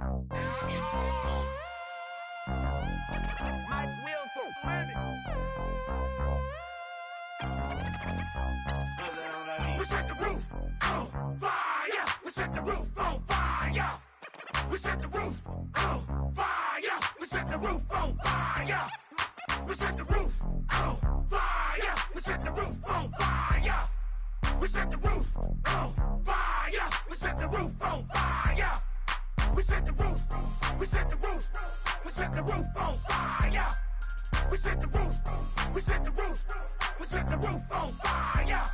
We set the roof on fire. We set the roof on fire. We set the roof on fire. We set the roof on fire. We set the roof on fire. We set the roof on fire. We set the roof on fire. We set the roof on fire. We set the roof. We set the roof. We set the roof on fire. We set the roof. We set the roof. We set the roof on fire.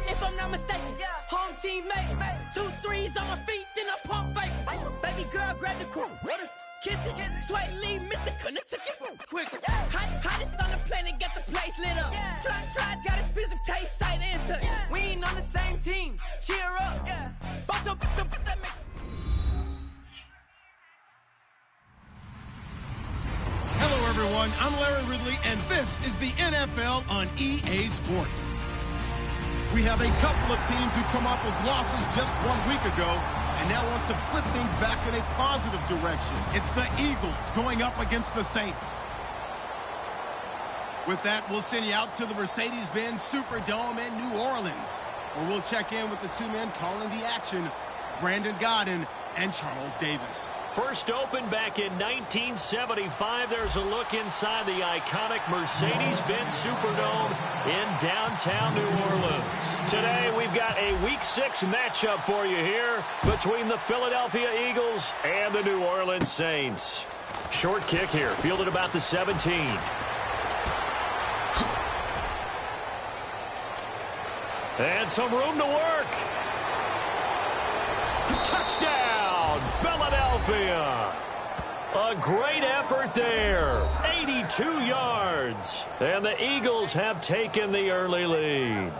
If I'm not mistaken, home team made it. 2 threes on my feet, then I pump fake. Baby girl, grab the quote. Kiss it. Sweat lead, Mr. Couldn't took it quicker. Hottest on the planet, got the place lit up. Fly, got expensive taste, sight and touch. We ain't on the same team. Cheer up. Bunch of that make. Hello, everyone. I'm Larry Ridley, and this is the NFL on EA Sports. We have a couple of teams who come off of losses just 1 week ago and now want to flip things back in a positive direction. It's the Eagles going up against the Saints. With that, we'll send you out to the Mercedes-Benz Superdome in New Orleans, where we'll check in with the two men calling the action, Brandon Gaudin and Charles Davis. First opened back in 1975. There's a look inside the iconic Mercedes-Benz Superdome in downtown New Orleans. Today, we've got a Week 6 matchup for you here between the Philadelphia Eagles and the New Orleans Saints. Short kick here, fielded about the 17. And some room to work. Touchdown, Philadelphia. A great effort there. 82 yards. And the Eagles have taken the early lead.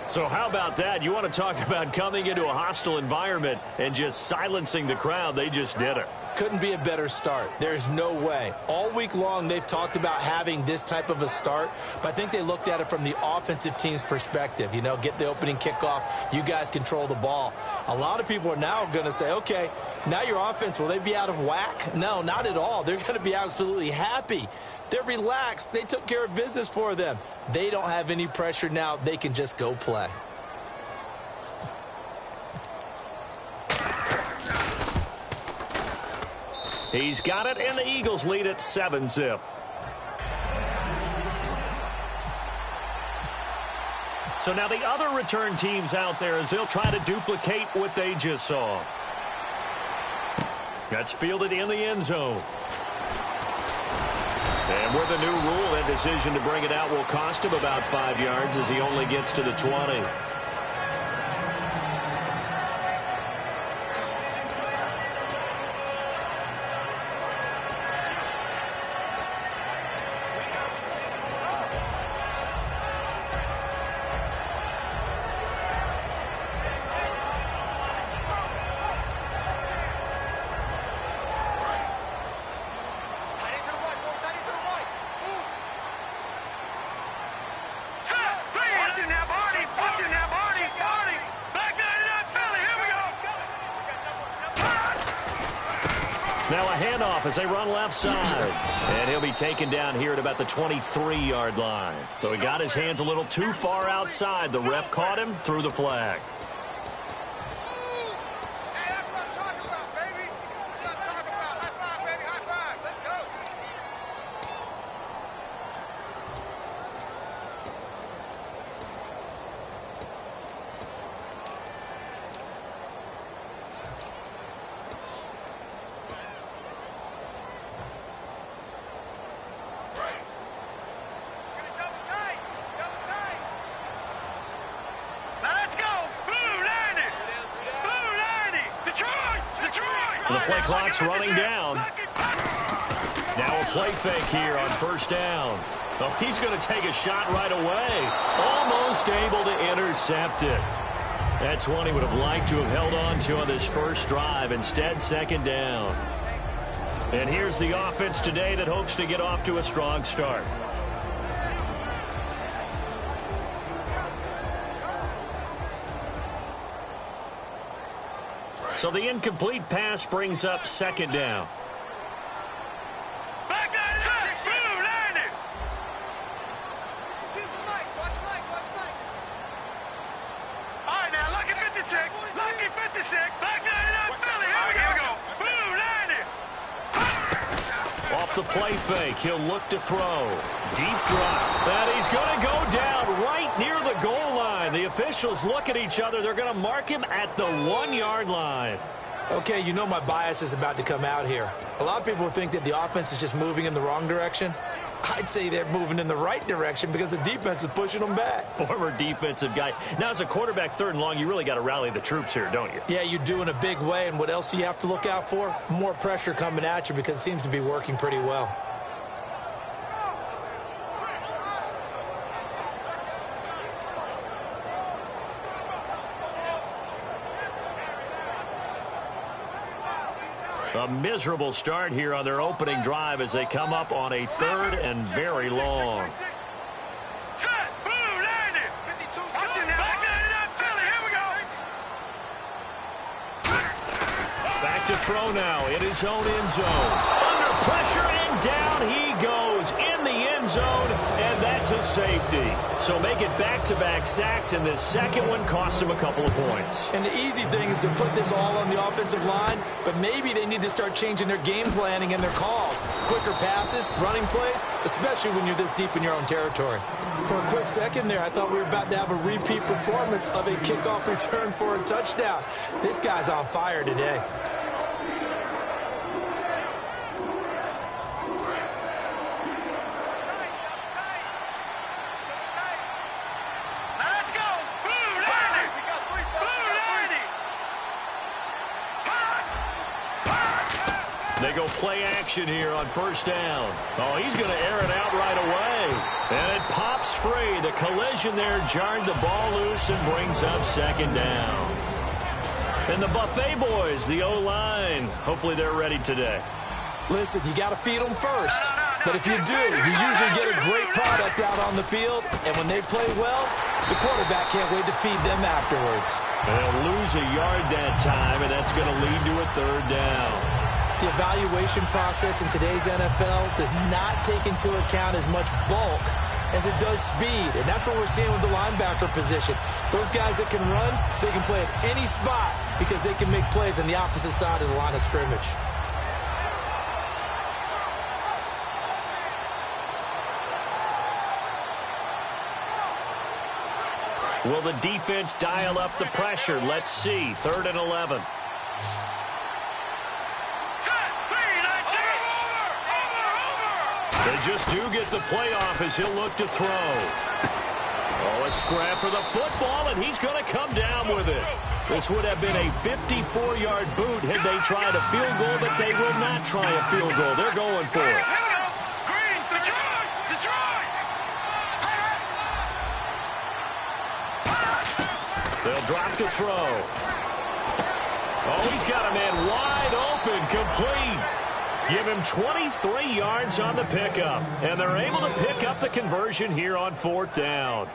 So how about that? You want to talk about coming into a hostile environment and just silencing the crowd. They just did it. Couldn't be a better start. There's no way. All week long, they've talked about having this type of a start, but I think they looked at it from the offensive team's perspective. You know, get the opening kickoff. You guys control the ball. A lot of people are now going to say, okay, now your offense, will they be out of whack? No, not at all. They're going to be absolutely happy. They're relaxed. They took care of business for them. They don't have any pressure now. They can just go play. He's got it, and the Eagles lead at 7-zip. So now the other return teams out there as they'll try to duplicate what they just saw. That's fielded in the end zone. And with a new rule, that decision to bring it out will cost him about 5 yards as he only gets to the 20. Now a handoff as they run left side. And he'll be taken down here at about the 23-yard line. So he got his hands a little too far outside. The ref caught him, threw the flag. The play clock's running down. Now a play fake here on first down. Oh, he's going to take a shot right away. Almost able to intercept it. That's one he would have liked to have held on to on this first drive. Instead, second down. And here's the offense today that hopes to get off to a strong start. So the incomplete pass brings up second down. Back line is up. Boom, landed. All right, now, lucky 56. Lucky 56. Back line is up, Philly. Here we go. Boom, landed. Off the play fake, he'll look to throw. Deep drop. And he's going to go down right near the goal line. The officials look at each other. They're going to mark him at the 1-yard line. Okay, you know my bias is about to come out here. A lot of people think that the offense is just moving in the wrong direction. I'd say they're moving in the right direction because the defense is pushing them back. Former defensive guy. Now, as a quarterback, 3rd and long, you really got to rally the troops here, don't you? Yeah, you do in a big way. And what else do you have to look out for? More pressure coming at you because it seems to be working pretty well. A miserable start here on their opening drive as they come up on a 3rd and very long. Set. Boom, landed. Watch it now. Back line is up, Philly. Here we go. Back to throw now in his own end zone. Under pressure and down he goes in the end zone, and that's a safety. So make it back-to-back sacks, and this second one cost him a couple of points. And the easy thing is to put this all on the offensive line, but maybe they need to start changing their game planning and their calls. Quicker passes, running plays, especially when you're this deep in your own territory. For a quick second there, I thought we were about to have a repeat performance of a kickoff return for a touchdown. This guy's on fire today. They go play action here on 1st down. Oh, he's going to air it out right away. And it pops free. The collision there jarred the ball loose and brings up 2nd down. And the Buffet boys, the O-line, hopefully they're ready today. Listen, you got to feed them first. But if you do, you usually get a great product out on the field. And when they play well, the quarterback can't wait to feed them afterwards. They'll lose a yard that time, and that's going to lead to a 3rd down. The evaluation process in today's NFL does not take into account as much bulk as it does speed. And that's what we're seeing with the linebacker position. Those guys that can run, they can play at any spot because they can make plays on the opposite side of the line of scrimmage. Will the defense dial up the pressure? Let's see. 3rd and 11. They just do get the playoff as he'll look to throw. Oh, a scrap for the football, and he's going to come down with it. This would have been a 54-yard boot had they tried a field goal, but they will not try a field goal. They're going for it. They'll drop to throw. Oh, he's got a man wide open, complete. Give him 23 yards on the pickup, and they're able to pick up the conversion here on 4th down.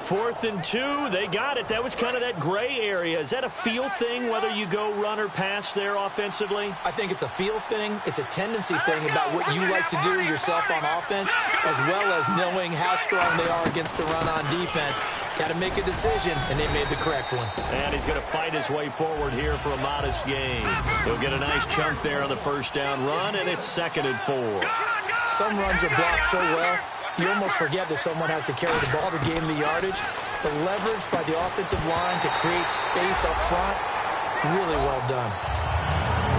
4th and 2, they got it. That was kind of that gray area. Is that a feel thing, whether you go run or pass there offensively? I think it's a feel thing. It's a tendency thing about what you like to do yourself on offense, as well as knowing how strong they are against the run on defense. Got to make a decision, and they made the correct one. And he's going to fight his way forward here for a modest gain. He'll get a nice chunk there on the 1st down run, and it's 2nd and 4. Some runs are blocked so well, you almost forget that someone has to carry the ball to gain the yardage. The leverage by the offensive line to create space up front, really well done.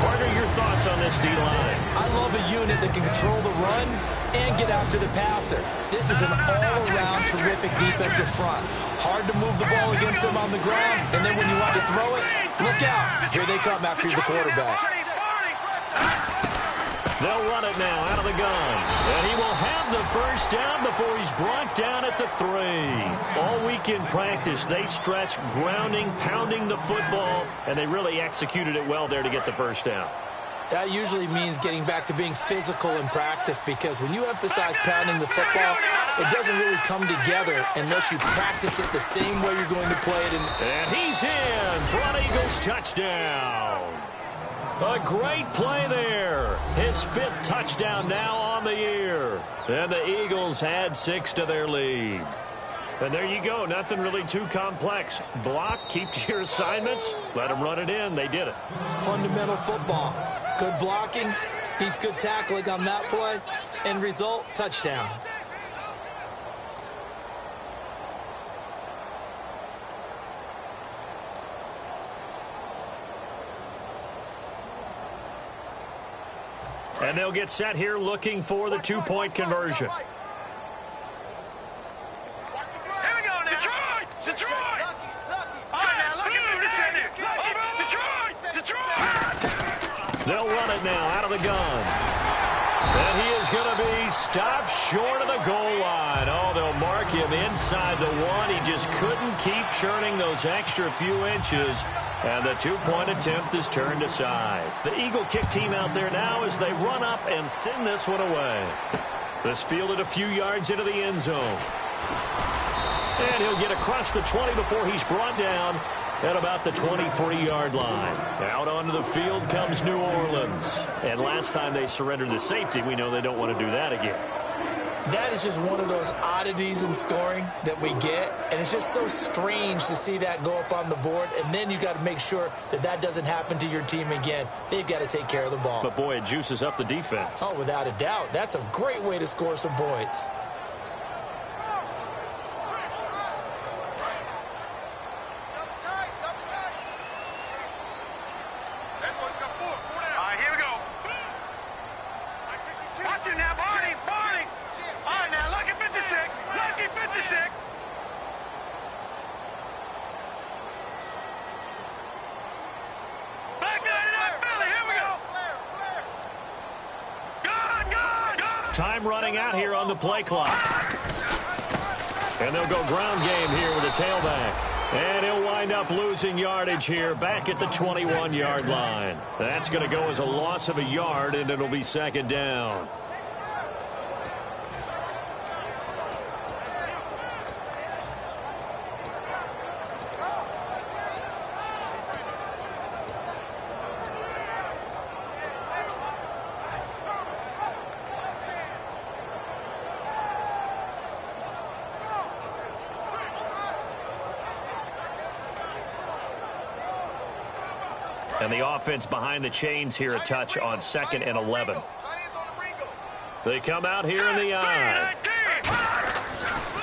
Parker, your thoughts on this D-line? I love a unit that can control the run and get after the passer. This is an all-around terrific defensive front. Hard to move the ball against them on the ground, and then when you want to throw it, look out. Here they come after the quarterback. They'll run it now out of the gun. And he will have the 1st down before he's brought down at the 3. All week in practice, they stress grounding, pounding the football, and they really executed it well there to get the 1st down. That usually means getting back to being physical in practice, because when you emphasize pounding the football, it doesn't really come together unless you practice it the same way you're going to play it. And he's in for an Eagles touchdown. A great play there. His 5th touchdown now on the year. And the Eagles add 6 to their lead. And there you go. Nothing really too complex. Block, keep to your assignments, let them run it in. They did it. Fundamental football. Good blocking beats good tackling on that play. End result, touchdown. And they'll get set here looking for the 2-point conversion. Here we go now. Detroit! All right, now, look at me. Detroit! They'll run it now out of the gun. And he is going to be stopped short of the goal line. Oh, they'll mark him inside the 1. He just couldn't keep churning those extra few inches. And the 2-point attempt is turned aside. The Eagle kick team out there now as they run up and send this one away. This fielded a few yards into the end zone. And he'll get across the 20 before he's brought down at about the 23-yard line. Out onto the field comes New Orleans. And last time they surrendered the safety, we know they don't want to do that again. That is just one of those oddities in scoring that we get, and it's just so strange to see that go up on the board, and then you got to make sure that that doesn't happen to your team again. They've got to take care of the ball. But, boy, it juices up the defense. Oh, without a doubt. That's a great way to score some points. All right, here we go. Watch it now, Barney. All right, now, lucky 56. Lucky 56. Back line it up, Philly. Here we go. Gone. Time running out here on the play clock. And they'll go ground game here with a tailback. And he'll wind up losing yardage here back at the 21-yard line. That's going to go as a loss of a yard, and it'll be 2nd down. And the offense behind the chains here a touch on 2nd and 11. They come out here in the eye.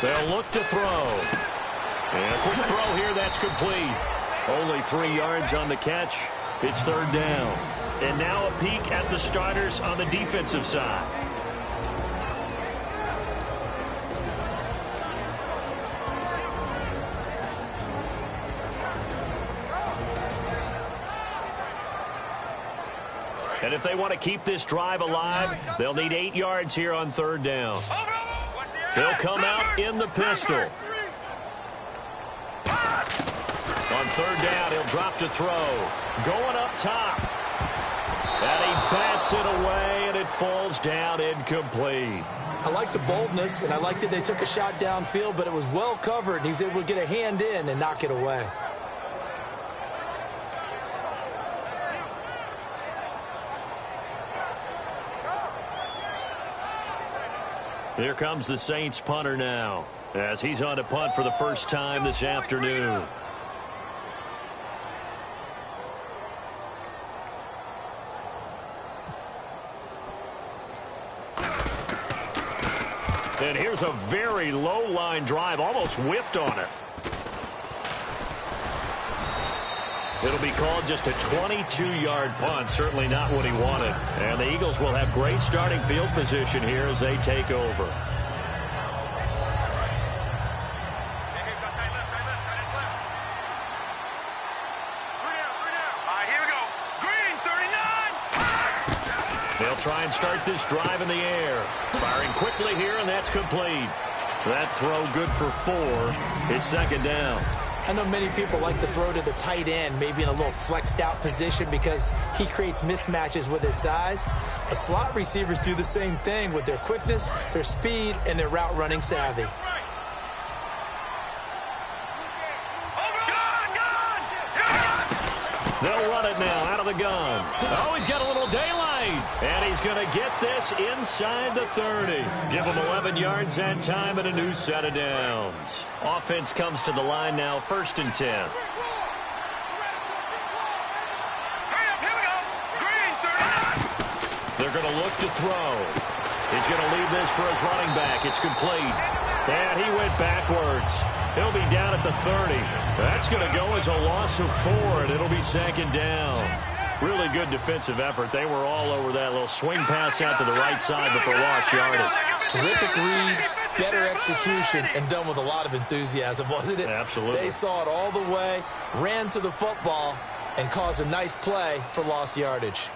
They'll look to throw. And a quick throw here, that's complete. Only 3 yards on the catch. It's 3rd down. And now a peek at the starters on the defensive side. And if they want to keep this drive alive, they'll need 8 yards here on 3rd down. They'll come out in the pistol. On 3rd down, he'll drop to throw. Going up top. And he bats it away, and it falls down incomplete. I like the boldness, and I like that they took a shot downfield, but it was well covered, and he was able to get a hand in and knock it away. Here comes the Saints punter now, as he's on to punt for the first time this afternoon. And here's a very low line drive, almost whiffed on it. It'll be called just a 22-yard punt, certainly not what he wanted. And the Eagles will have great starting field position here as they take over. They'll try and start this drive in the air. Firing quickly here, and that's complete. That throw good for 4. It's 2nd down. I know many people like to throw to the tight end, maybe in a little flexed out position because he creates mismatches with his size. But slot receivers do the same thing with their quickness, their speed, and their route running savvy. They'll run it now out of the gun. Oh, he's got a little daylight. And he's going to get this inside the 30. Give him 11 yards that time and a new set of downs. Offense comes to the line now, 1st and 10. They're going to look to throw. He's going to leave this for his running back. It's complete. And he went backwards. He'll be down at the 30. That's going to go as a loss of 4, and it'll be 2nd down. Really good defensive effort. They were all over that little swing pass out to the right side before lost yardage. Terrific read, better execution, and done with a lot of enthusiasm, wasn't it? Absolutely. They saw it all the way, ran to the football, and caused a nice play for lost yardage.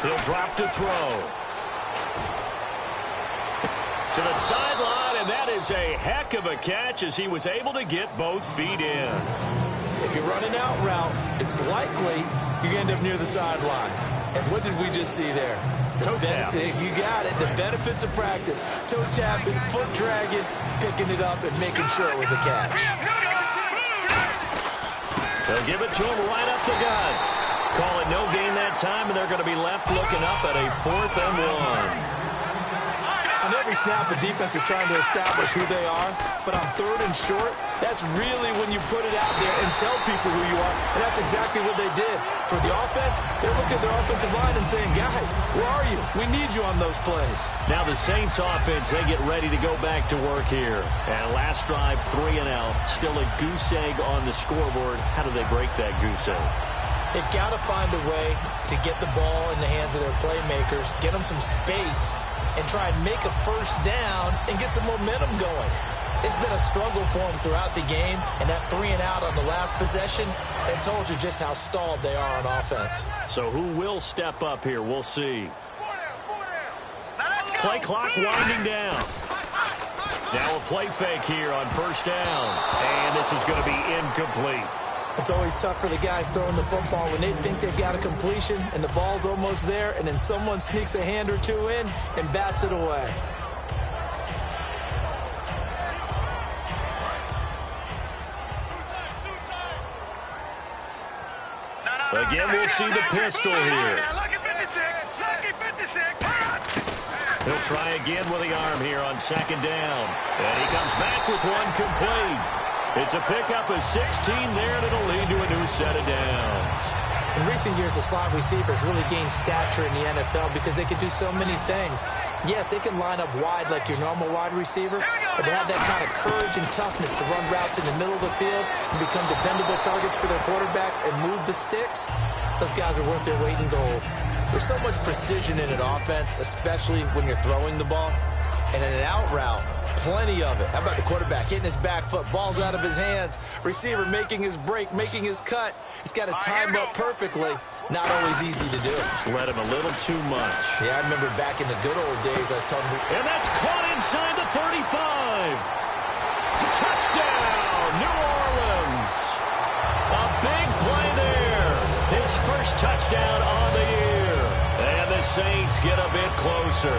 He'll drop to throw. To the sideline, and that is a heck of a catch as he was able to get both feet in. If you're running out route, it's likely you end up near the sideline. And what did we just see there? Toe tap. You got it. The benefits of practice. Toe tapping, foot dragging, picking it up, and making sure it was a catch. They'll give it to him right up the gut. Call it no gain that time, and they're going to be left looking up at a 4th and 1. On every snap, the defense is trying to establish who they are, but on 3rd and short, that's really when you put it out there and tell people who you are, and that's exactly what they did. For the offense, they're looking at their offensive line and saying, guys, where are you? We need you on those plays. Now the Saints offense, they get ready to go back to work here. And last drive, 3 and out. Still a goose egg on the scoreboard. How do they break that goose egg? They've got to find a way to get the ball in the hands of their playmakers, get them some space, and try and make a 1st down and get some momentum going. It's been a struggle for them throughout the game, and that 3 and out on the last possession, it told you just how stalled they are on offense. So who will step up here? We'll see. Play clock winding down. Now a play fake here on 1st down, and this is going to be incomplete. It's always tough for the guys throwing the football when they think they've got a completion and the ball's almost there, and then someone sneaks a hand or two in and bats it away. Again, we'll see the pistol here. He'll try again with the arm here on 2nd down. And he comes back with one complete. It's a pickup of 16 there, and it'll lead to a new set of downs. In recent years, the slot receivers really gained stature in the NFL because they can do so many things. Yes, they can line up wide like your normal wide receiver, but to have that kind of courage and toughness to run routes in the middle of the field and become dependable targets for their quarterbacks and move the sticks, those guys are worth their weight in gold. There's so much precision in an offense, especially when you're throwing the ball. And in an out route, plenty of it. How about the quarterback hitting his back foot, ball's out of his hands, receiver making his break, making his cut. He's got to time up perfectly. Not always easy to do. Just let him a little too much. Yeah, I remember back in the good old days, I was telling you. And that's caught inside the 35. Touchdown, New Orleans. A big play there. His 1st touchdown on the year. And the Saints get a bit closer.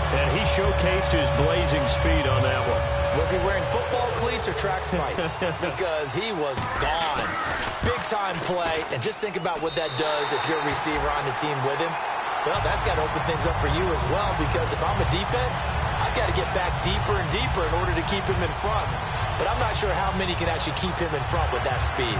And he showcased his blazing speed on that one. Was he wearing football cleats or track spikes? Because he was gone. Big-time play. And just think about what that does if you're a receiver on the team with him. Well, that's got to open things up for you as well, because if I'm a defense, I've got to get back deeper and deeper in order to keep him in front. But I'm not sure how many can actually keep him in front with that speed.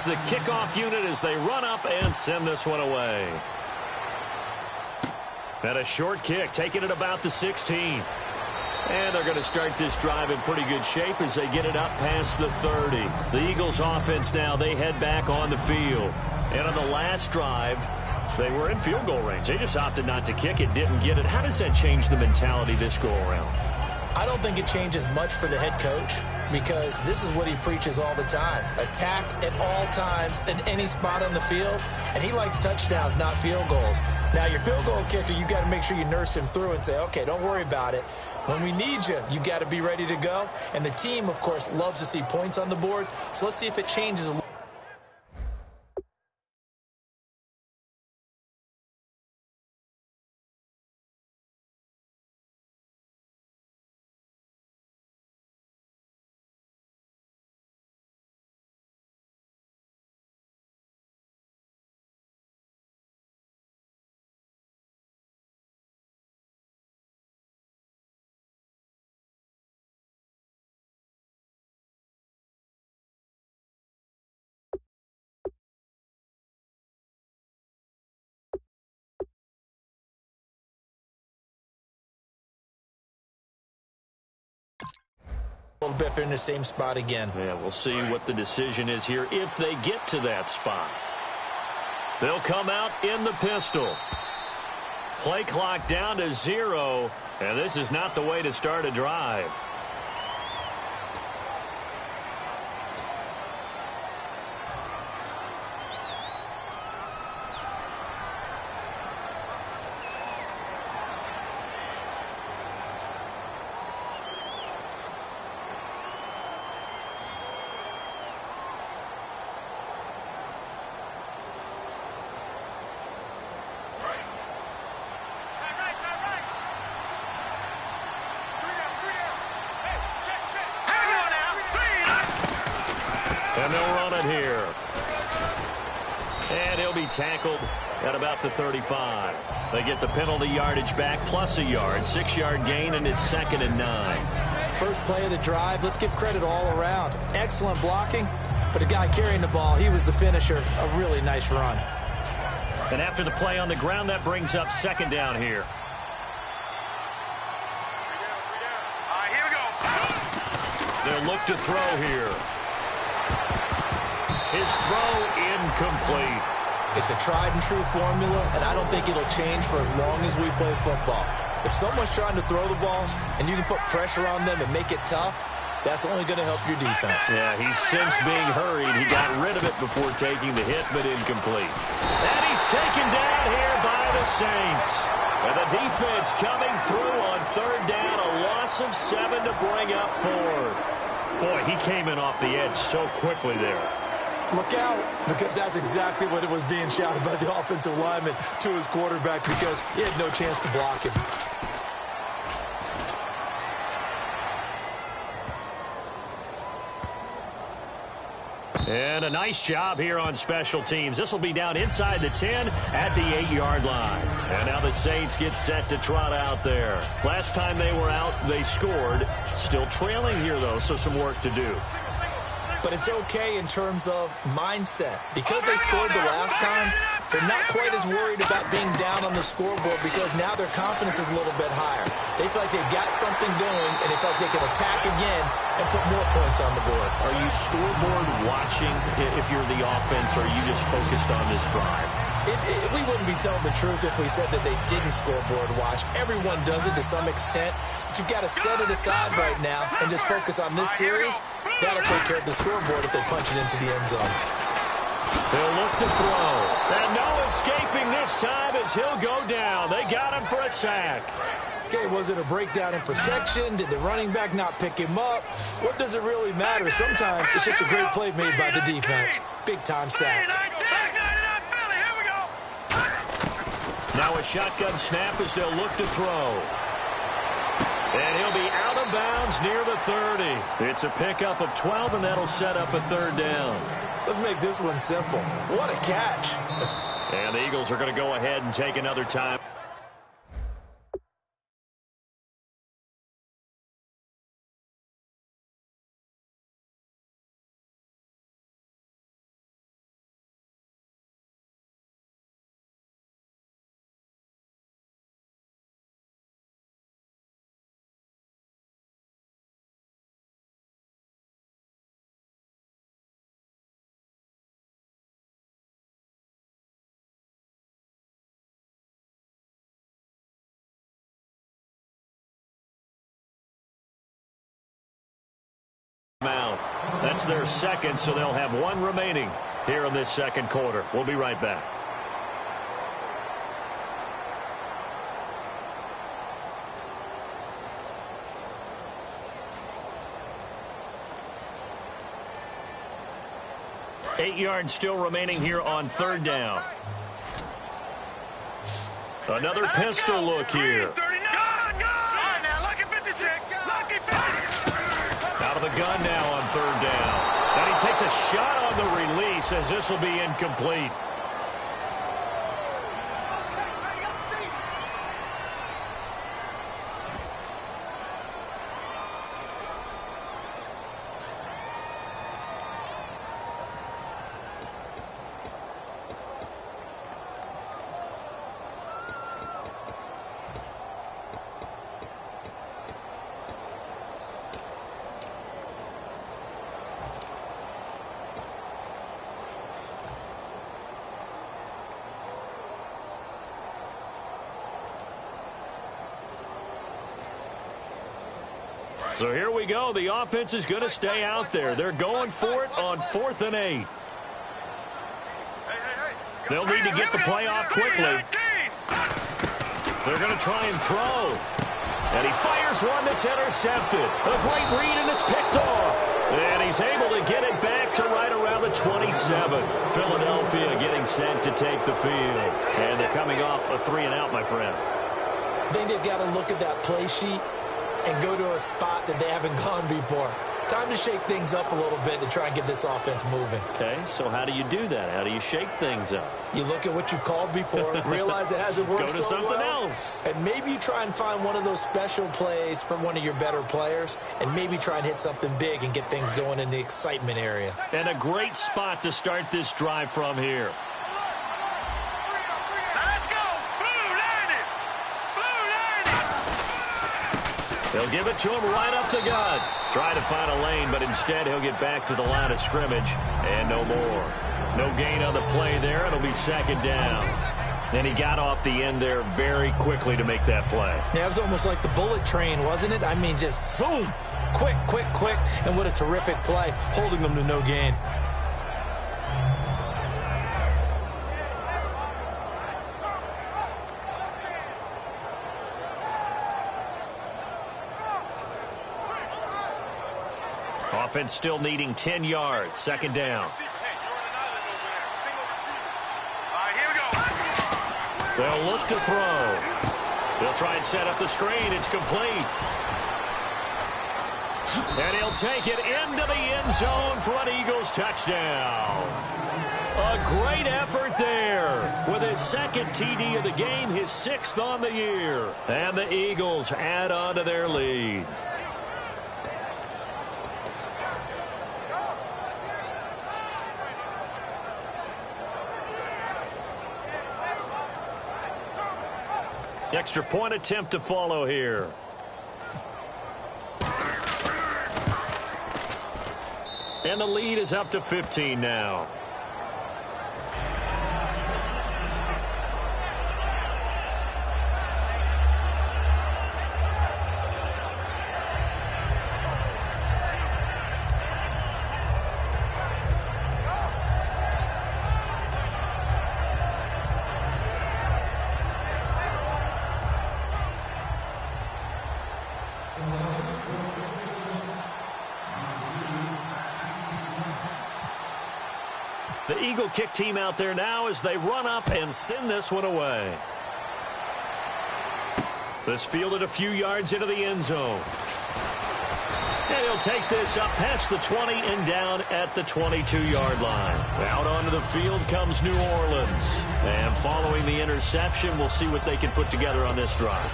the kickoff unit as they run up and send this one away. And a short kick, taking it about the 16. And they're going to start this drive in pretty good shape as they get it up past the 30. The Eagles offense now, they head back on the field. And on the last drive, they were in field goal range. They just opted not to kick it, didn't get it. How does that change the mentality this go around? I don't think it changes much for the head coach because this is what he preaches all the time. Attack at all times in any spot on the field, and he likes touchdowns, not field goals. Now, your field goal kicker, you got to make sure you nurse him through and say, okay, don't worry about it. When we need you, you've got to be ready to go. And the team, of course, loves to see points on the board. So let's see if it changes a little. A little bit if they're in the same spot again. Yeah, we'll see what the decision is here if they get to that spot. They'll come out in the pistol. Play clock down to 0, and this is not the way to start a drive. And they'll run it here. And he'll be tackled at about the 35. They get the penalty yardage back plus a yard. 6-yard gain, and it's 2nd and 9. First play of the drive, let's give credit all around. Excellent blocking, but the guy carrying the ball, he was the finisher. A really nice run. And after the play on the ground, that brings up 2nd down here. Here we go. They'll look to throw here. His throw incomplete. It's a tried-and-true formula, and I don't think it'll change for as long as we play football. If someone's trying to throw the ball and you can put pressure on them and make it tough, that's only going to help your defense. Yeah, he's since being hurried. He got rid of it before taking the hit, but incomplete. And he's taken down here by the Saints. And the defense coming through on 3rd down, a loss of 7 to bring up 4th. Boy, he came in off the edge so quickly there. Look out, because that's exactly what it was being shouted by the offensive lineman to his quarterback because he had no chance to block him. And a nice job here on special teams. This will be down inside the 10 at the 8-yard line. And now the Saints get set to trot out there. Last time they were out, they scored. Still trailing here, though, so some work to do. But it's okay in terms of mindset. Because they scored the last time, they're not quite as worried about being down on the scoreboard because now their confidence is a little bit higher. They feel like they've got something going, and they feel like they can attack again and put more points on the board. Are you scoreboard watching if you're the offense, or are you just focused on this drive? We wouldn't be telling the truth if we said that they didn't scoreboard watch. Everyone does it to some extent, but you've got to set it aside right now and just focus on this series. That'll take care of the scoreboard if they punch it into the end zone. They'll look to throw. And no escaping this time as he'll go down. They got him for a sack. Okay, was it a breakdown in protection? Did the running back not pick him up? What does it really matter? Sometimes it's just a great play made by the defense. Big-time sack. Now a shotgun snap as they'll look to throw. And he'll be out of bounds near the 30. It's a pickup of 12, and that'll set up a 3rd down. Let's make this one simple. What a catch. And the Eagles are going to go ahead and take another time. That's their second, so they'll have one remaining here in this second quarter. We'll be right back. Eight yards still remaining here on third down. Another pistol look here. Out of the gun now on third down. And he takes a shot on the release as this will be incomplete. So here we go. The offense is going to stay out there. They're going for it on 4th and 8. They'll need to get the play off quickly. They're going to try and throw. And he fires one that's intercepted. A great read, and it's picked off. And he's able to get it back to right around the 27. Philadelphia getting set to take the field. And they're coming off a 3-and-out, my friend. I think they've got to look at that play sheet and go to a spot that they haven't gone before. Time to shake things up a little bit to try and get this offense moving. Okay, so how do you do that? How do you shake things up? You look at what you've called before, realize it hasn't worked so well. Go to something else. And maybe you try and find one of those special plays from one of your better players, and maybe try and hit something big and get things going in the excitement area. And a great spot to start this drive from here. They'll give it to him right up the gut. Try to find a lane, but instead he'll get back to the line of scrimmage. And no more. No gain on the play there. It'll be second down. And he got off the end there very quickly to make that play. Yeah, it was almost like the bullet train, wasn't it? I mean, just zoom. Quick, quick, quick. And what a terrific play, holding them to no gain. Offense still needing 10 yards. Second down. They'll look to throw. They'll try and set up the screen. It's complete. And he'll take it into the end zone for an Eagles touchdown. A great effort there. With his second TD of the game, his 6th on the year. And the Eagles add on to their lead. Extra point attempt to follow here. And the lead is up to 15 now. The Eagle kick team out there now as they run up and send this one away. This fielded a few yards into the end zone. And he'll take this up past the 20 and down at the 22-yard line. Out onto the field comes New Orleans. And following the interception, we'll see what they can put together on this drive.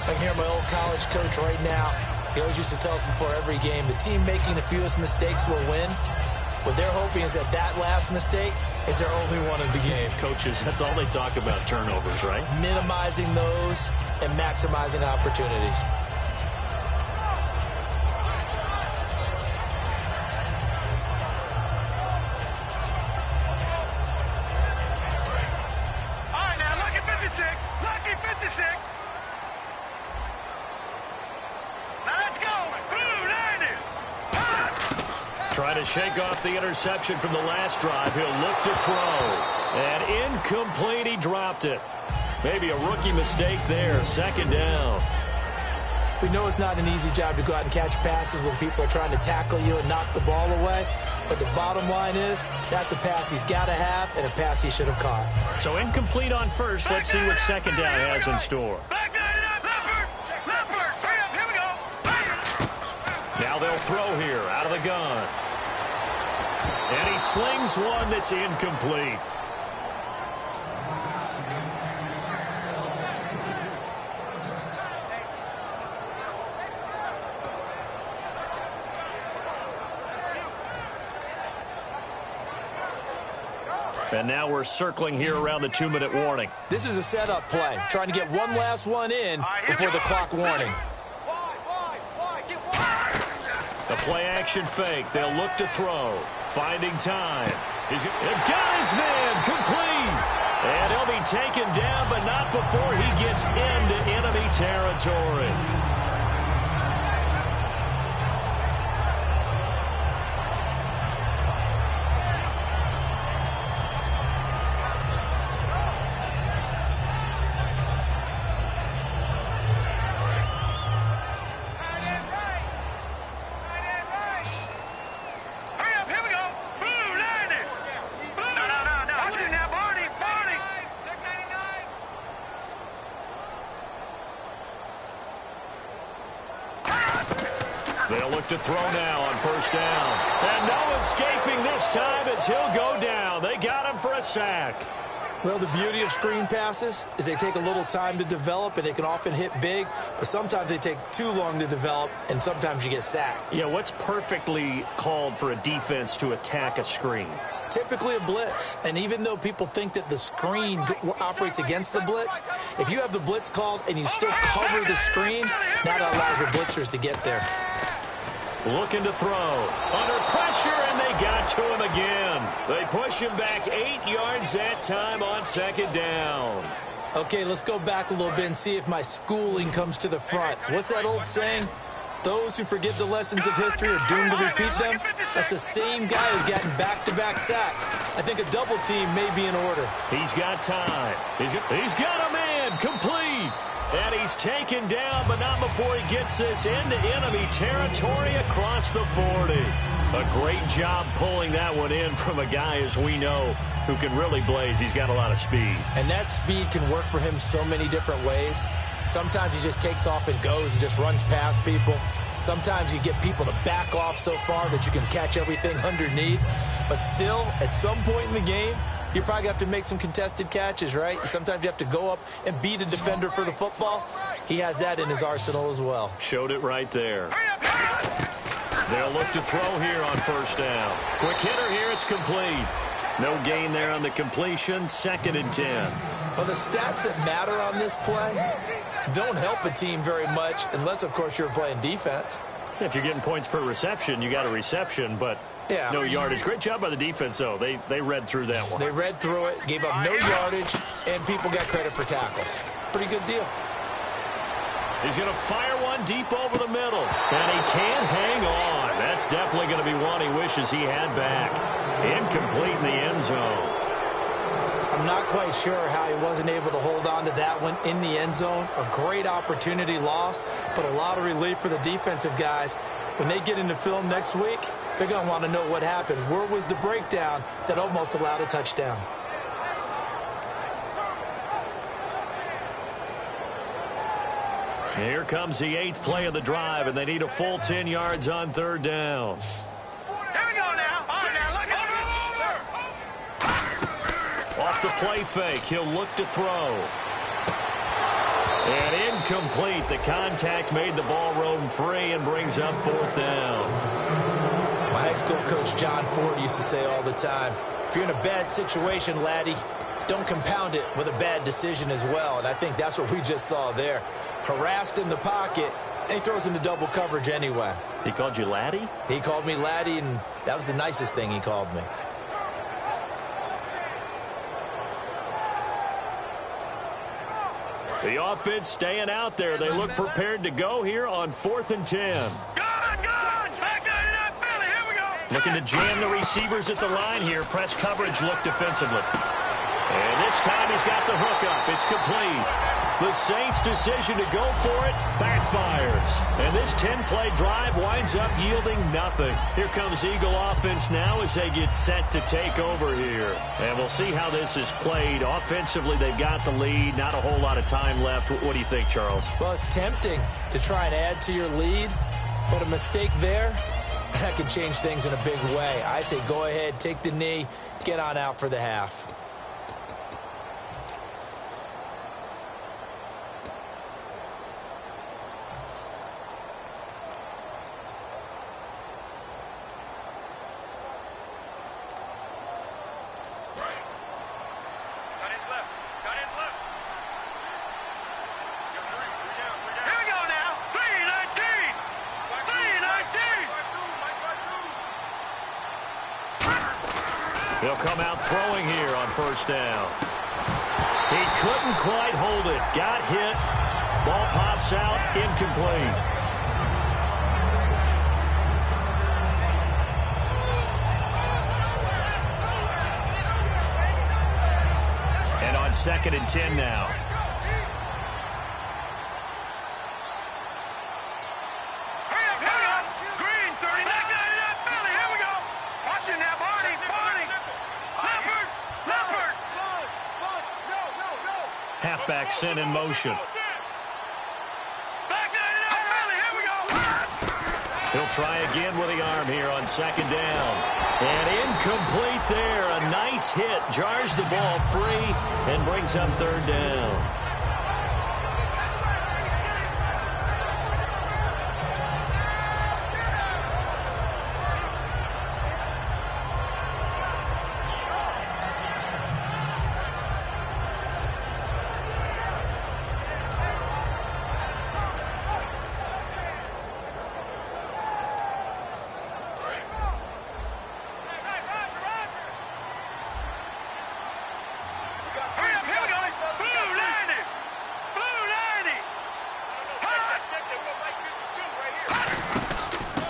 I can hear my old college coach right now. He always used to tell us before every game, the team making the fewest mistakes will win. What they're hoping is that that last mistake is their only one of the game. Coaches, that's all they talk about, turnovers, right? Minimizing those and maximizing opportunities. All right, now, lucky 56. Lucky 56. Now, let's go. Blue, landed. Trying to shake off the interception from the last drive. He'll look to throw. And incomplete, he dropped it. Maybe a rookie mistake there. Second down. We know it's not an easy job to go out and catch passes when people are trying to tackle you and knock the ball away. But the bottom line is, that's a pass he's got to have and a pass he should have caught. So incomplete on first. Let's see what second down has in store. Now they'll throw here out of the gun. And he slings one that's incomplete. And now we're circling here around the 2-minute warning. This is a setup play, trying to get one last one in before the clock warning. The play-action fake. They'll look to throw. Finding time. He's got his man complete. And he'll be taken down, but not before he gets into enemy territory. They'll look to throw now on first down. And no escaping this time as he'll go down. They got him for a sack. Well, the beauty of screen passes is they take a little time to develop, and they can often hit big, but sometimes they take too long to develop, and sometimes you get sacked. Yeah, what's perfectly called for a defense to attack a screen? Typically a blitz, and even though people think that the screen operates against the blitz, if you have the blitz called and you still cover the screen, now that allows your blitzers to get there. Looking to throw. Under pressure, and they got to him again. They push him back 8 yards that time on second down. Okay, let's go back a little bit and see if my schooling comes to the front. What's that old saying? Those who forget the lessons of history are doomed to repeat them. That's the same guy who's gotten back-to-back sacks. I think a double team may be in order. He's got time. He's got a man complete. And he's taken down, but not before he gets this into enemy territory across the 40. A great job pulling that one in from a guy, as we know, who can really blaze. He's got a lot of speed. And that speed can work for him so many different ways. Sometimes he just takes off and goes and just runs past people. Sometimes you get people to back off so far that you can catch everything underneath. But still, at some point in the game, you probably have to make some contested catches, right? Sometimes you have to go up and beat a defender for the football. He has that in his arsenal as well. Showed it right there. They'll look to throw here on first down. Quick hitter here, it's complete. No gain there on the completion, 2nd and 10. Well, the stats that matter on this play don't help a team very much unless, of course, you're playing defense. If you're getting points per reception, you got a reception, but yeah, no yardage. Great job by the defense, though. They read through that one. They read through it, gave up no yardage, and people got credit for tackles. Pretty good deal. He's going to fire one deep over the middle, and he can't hang on. That's definitely going to be one he wishes he had back. Incomplete in the end zone. I'm not quite sure how he wasn't able to hold on to that one in the end zone. A great opportunity lost, but a lot of relief for the defensive guys. When they get into film next week, they're going to want to know what happened. Where was the breakdown that almost allowed a touchdown? Here comes the 8th play of the drive, and they need a full 10 yards on 3rd down. Here we go now. Off the play fake, he'll look to throw. And incomplete. The contact made the ball roam free and brings up 4th down. My high school coach John Ford used to say all the time, if you're in a bad situation, laddie, don't compound it with a bad decision as well. And I think that's what we just saw there. Harassed in the pocket, and he throws into double coverage anyway. He called you laddie? He called me laddie, and that was the nicest thing he called me. The offense staying out there. They look prepared to go here on 4th and 10. Back 99 Philly. Here we go. Looking to jam the receivers at the line here. Press coverage look defensively. And this time he's got the hook up. It's complete. The Saints' decision to go for it backfires. And this 10-play drive winds up yielding nothing. Here comes Eagle offense now as they get set to take over here. And we'll see how this is played. Offensively, they've got the lead. Not a whole lot of time left. What do you think, Charles? Well, it's tempting to try and add to your lead, but a mistake there, that can change things in a big way. I say go ahead, take the knee, get on out for the half. He'll come out throwing here on first down. He couldn't quite hold it. Got hit. Ball pops out. Incomplete. And on 2nd and 10 now. Halfback sent in motion. He'll try again with the arm here on 2nd down. And incomplete there. A nice hit. Jars the ball free and brings up 3rd down.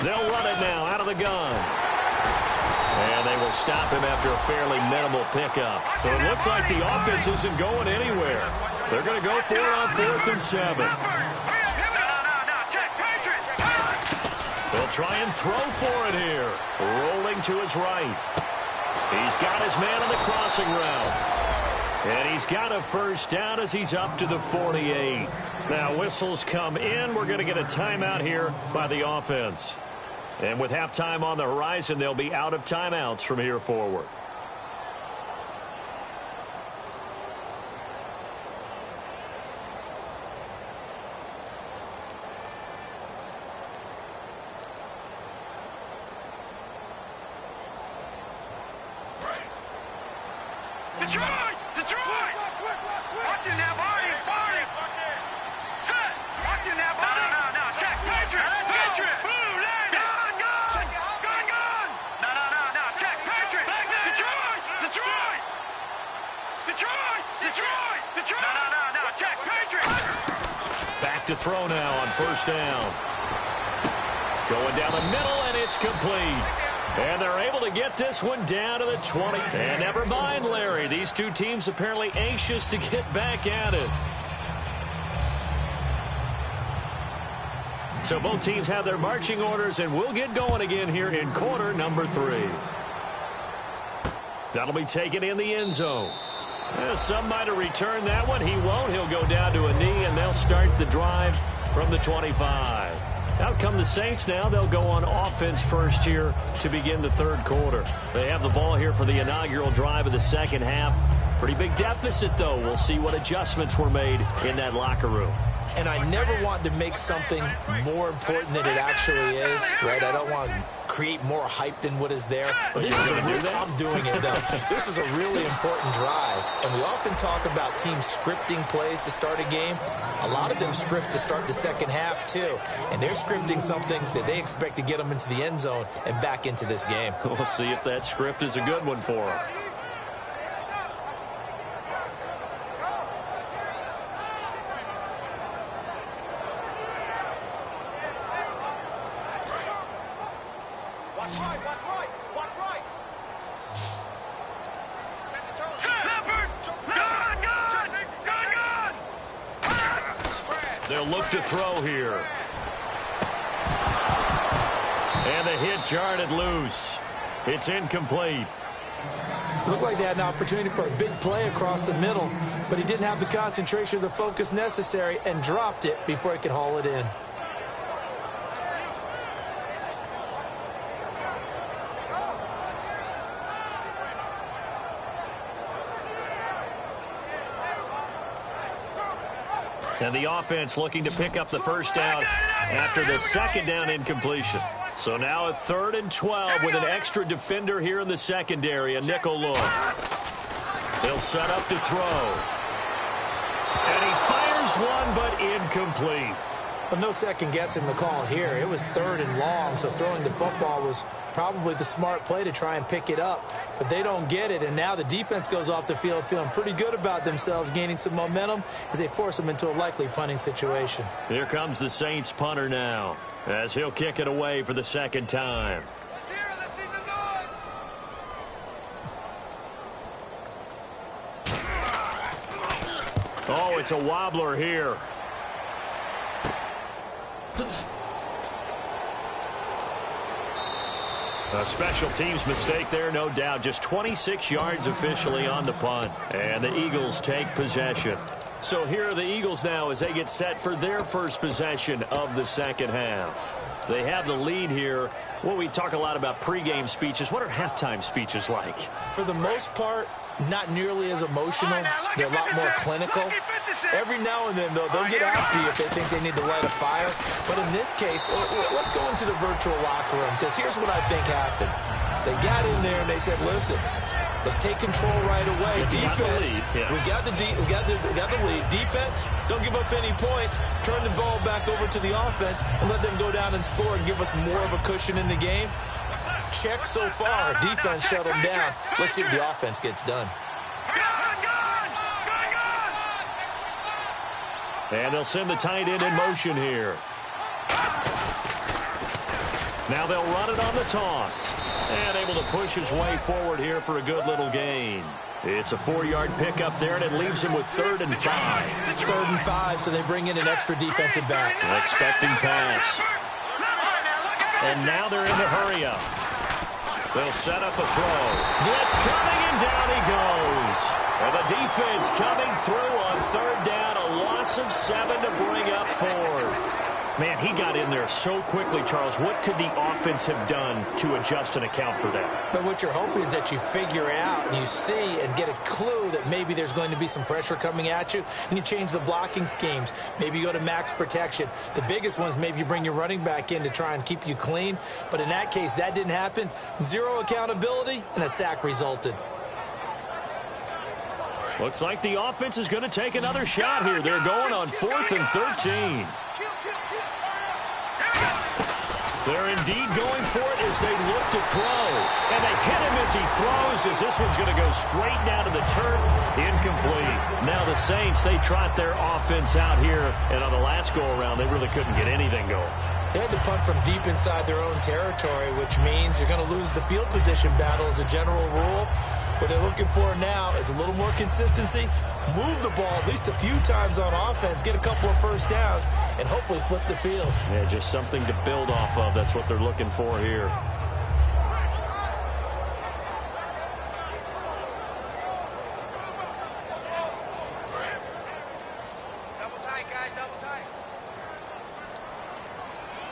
They'll run it now out of the gun. And they will stop him after a fairly minimal pickup. So it looks like the offense isn't going anywhere. They're going to go for it on 4th and 7. They'll try and throw for it here. Rolling to his right. He's got his man on the crossing route. And he's got a first down as he's up to the 48. Now whistles come in. We're going to get a timeout here by the offense. And with halftime on the horizon, they'll be out of timeouts from here forward. Detroit! Detroit! Watch it now, Barney! Barney! Set! Watch it now, Barney! No. Check! Patriot! Patriot! Blue line! Gun! No. Check! Patriot! Detroit! No. Check! Patriot! Back to throw now on first down. Going down the middle, and it's complete. And they're able to get this one down to the 20. And never mind, Larry. These two teams apparently anxious to get back at it. So both teams have their marching orders, and we'll get going again here in quarter number 3. That'll be taken in the end zone. Some might have returned that one. He won't. He'll go down to a knee, and they'll start the drive from the 25. Out come the Saints now. They'll go on offense first here to begin the 3rd quarter. They have the ball here for the inaugural drive of the 2nd half. Pretty big deficit, though. We'll see what adjustments were made in that locker room. And I never want to make something more important than it actually is, right? I don't want to create more hype than what is there. But this is I'm doing it, though. This is a really important drive. And we often talk about teams scripting plays to start a game. A lot of them script to start the 2nd half, too. And they're scripting something that they expect to get them into the end zone and back into this game. We'll see if that script is a good one for them. Watch right. They'll look to throw here. And the hit jarred it loose. It's incomplete. Looked like they had an opportunity for a big play across the middle, but he didn't have the concentration or the focus necessary and dropped it before he could haul it in. And the offense looking to pick up the first down after the second down incompletion. So now a 3rd and 12 with an extra defender here in the secondary, a nickel look. They'll set up to throw. And he fires one, but incomplete. Well, no second guessing the call here. It was 3rd and long, so throwing the football was probably the smart play to try and pick it up. But they don't get it, and now the defense goes off the field feeling pretty good about themselves, gaining some momentum as they force them into a likely punting situation. Here comes the Saints punter now, as he'll kick it away for the second time. Oh, it's a wobbler here. A special teams mistake there, no doubt. Just 26 yards officially on the punt. And the Eagles take possession. So here are the Eagles now as they get set for their first possession of the second half. They have the lead here. Well, we talk a lot about pregame speeches. What are halftime speeches like? For the most part, not nearly as emotional. They're a lot more clinical. Every now and then, though, they'll get happy if they think they need to light a fire. But in this case, let's go into the virtual locker room, because here's what I think happened. They got in there and they said, listen, let's take control right away. Defense, we got the lead. Defense, don't give up any points. Turn the ball back over to the offense and let them go down and score and give us more of a cushion in the game. Check so far. Defense shut them down. Let's see if the offense gets done. And they'll send the tight end in motion here. Now they'll run it on the toss. And able to push his way forward here for a good little gain. It's a 4-yard pickup there, and it leaves him with 3rd and 5. 3rd and 5, so they bring in an extra defensive back. An expecting pass. And now they're in the hurry-up. They'll set up a throw. Blitz coming, and down he goes. And the defense coming through on 3rd down. A loss of 7 to bring up 4th. Man, he got in there so quickly, Charles. What could the offense have done to adjust and account for that? But what you're hoping is that you figure out and you see and get a clue that maybe there's going to be some pressure coming at you, and you change the blocking schemes. Maybe you go to max protection. The biggest one is maybe you bring your running back in to try and keep you clean. But in that case, that didn't happen. 0 accountability, and a sack resulted. Looks like the offense is going to take another shot here. They're going on 4th and 13. They're indeed going for it as they look to throw. And they hit him as he throws, as this one's going to go straight down to the turf. Incomplete. Now the Saints, they trot their offense out here. And on the last go-around, they really couldn't get anything going. They had to punt from deep inside their own territory, which means you're going to lose the field position battle as a general rule. What they're looking for now is a little more consistency, move the ball at least a few times on offense, get a couple of first downs, and hopefully flip the field. Yeah, just something to build off of. That's what they're looking for here. Double tight, guys, double tight.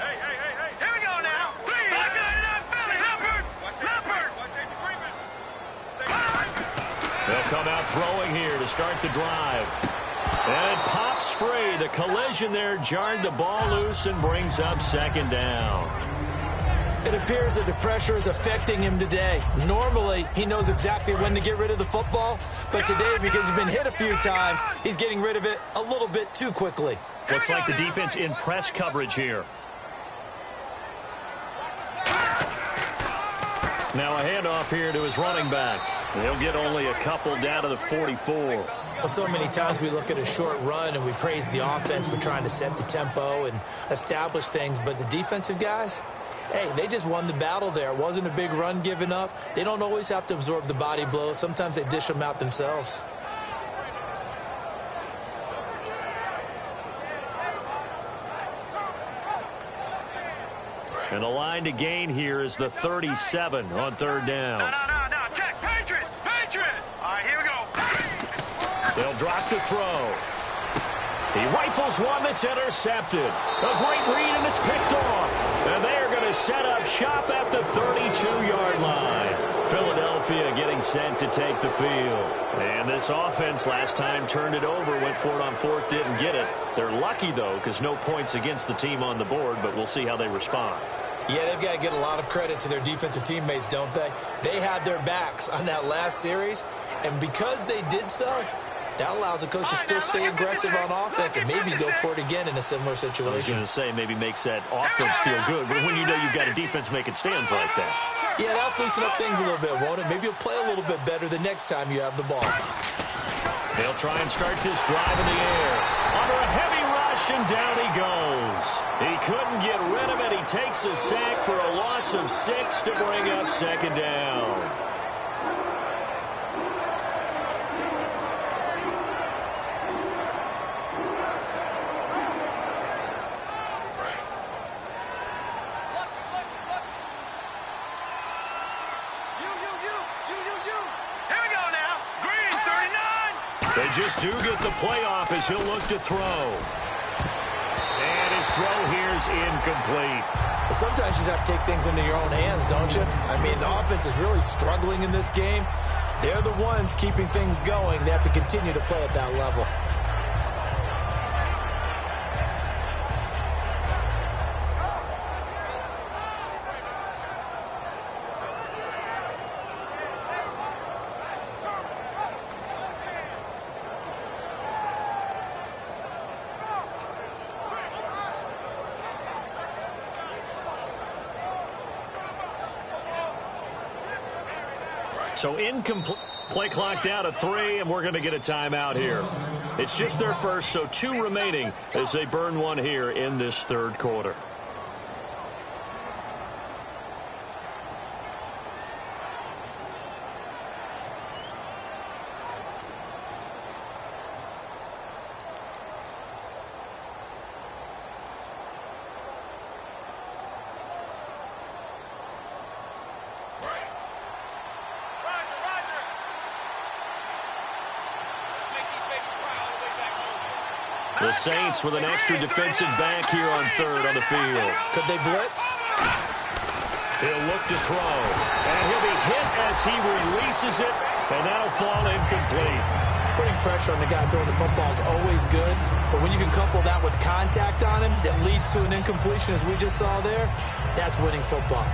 Hey, hey, hey, hey. Here we go now. Please. Back it up, Philly. Leopard. Leopard. They'll come out throwing here to start the drive. And it pops free. The collision there jarred the ball loose and brings up 2nd down. It appears that the pressure is affecting him today. Normally, he knows exactly when to get rid of the football. But today, because he's been hit a few times, he's getting rid of it a little bit too quickly. Looks like the defense in press coverage here. Now a handoff here to his running back. They'll get only a couple down to the 44. Well, so many times we look at a short run and we praise the offense for trying to set the tempo and establish things. But the defensive guys, hey, they just won the battle there. It wasn't a big run given up. They don't always have to absorb the body blows. Sometimes they dish them out themselves. And the line to gain here is the 37 on third down. No. Check. Patriot. All right, here we go. They'll drop to throw. He rifles one that's intercepted. A great read, and it's picked off. And they're going to set up shop at the 32-yard line. Philadelphia getting set to take the field. And this offense last time turned it over, went for it on fourth, didn't get it. They're lucky, though, because no points against the team on the board, but we'll see how they respond. Yeah, they've got to get a lot of credit to their defensive teammates, don't they? They had their backs on that last series, and because they did so, that allows the coach to still stay aggressive on offense and maybe go for it again in a similar situation. I was going to say maybe makes that offense feel good, but when you know you've got a defense making stands like that. Yeah, that'll loosen up things a little bit, won't it? Maybe you'll play a little bit better the next time you have the ball. They'll try and start this drive in the air. Under a heavy rush, and down he goes. He couldn't get rid of it. He takes a sack for a loss of 6 to bring up second down. They just do get the playoff as he'll look to throw. And his throw here's incomplete. Sometimes you just have to take things into your own hands, don't you? I mean, the offense is really struggling in this game. They're the ones keeping things going. They have to continue to play at that level. So incomplete. Play clock down to 3, and we're going to get a timeout here. It's just their first, so 2 remaining as they burn one here in this third quarter. The Saints with an extra defensive back here on third on the field. Could they blitz? He'll look to throw. And he'll be hit as he releases it, and that'll fall incomplete. Putting pressure on the guy throwing the football is always good, but when you can couple that with contact on him that leads to an incompletion, as we just saw there, that's winning football.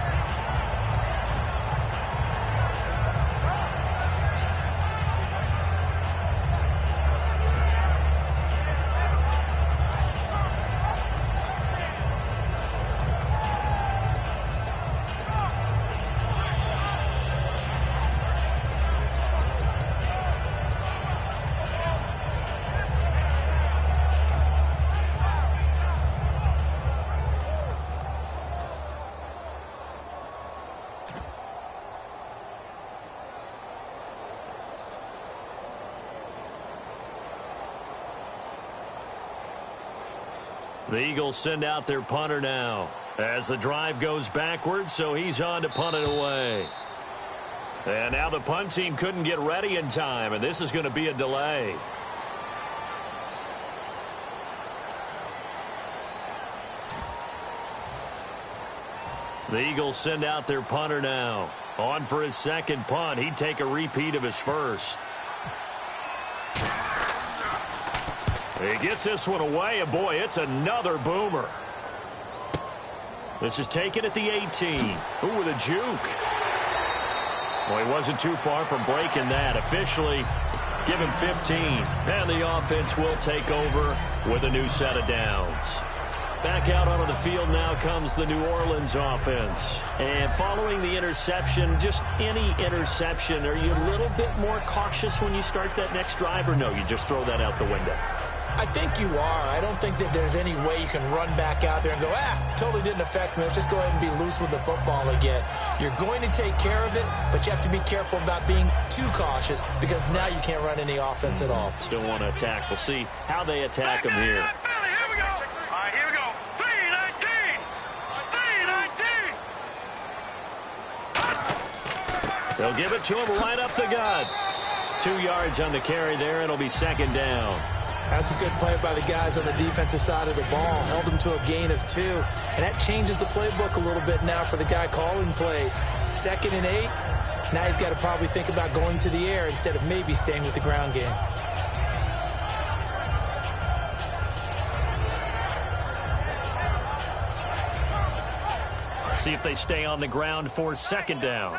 The Eagles send out their punter now as the drive goes backwards, so he's on to punt it away. And now the punt team couldn't get ready in time, and this is going to be a delay. The Eagles send out their punter now. On for his second punt. He'd take a repeat of his first. He gets this one away, and boy, it's another boomer. This is taken at the 18. Ooh, with a juke. Well, he wasn't too far from breaking that. Officially, give him 15. And the offense will take over with a new set of downs. Back out onto the field now comes the New Orleans offense. And following the interception, just any interception, are you a little bit more cautious when you start that next drive, or no, you just throw that out the window? I think you are. I don't think that there's any way you can run back out there and go, totally didn't affect me. Let's just go ahead and be loose with the football again. You're going to take care of it, but you have to be careful about being too cautious because now you can't run any offense at all. Still want to attack. We'll see how they attack them here. Here we go. All right, here we go. 3-19. 3-19. They'll give it to him right up the gut. 2 yards on the carry there. It'll be second down. That's a good play by the guys on the defensive side of the ball. Held them to a gain of 2. And that changes the playbook a little bit now for the guy calling plays. 2nd and 8. Now he's got to probably think about going to the air instead of maybe staying with the ground game. See if they stay on the ground for second down.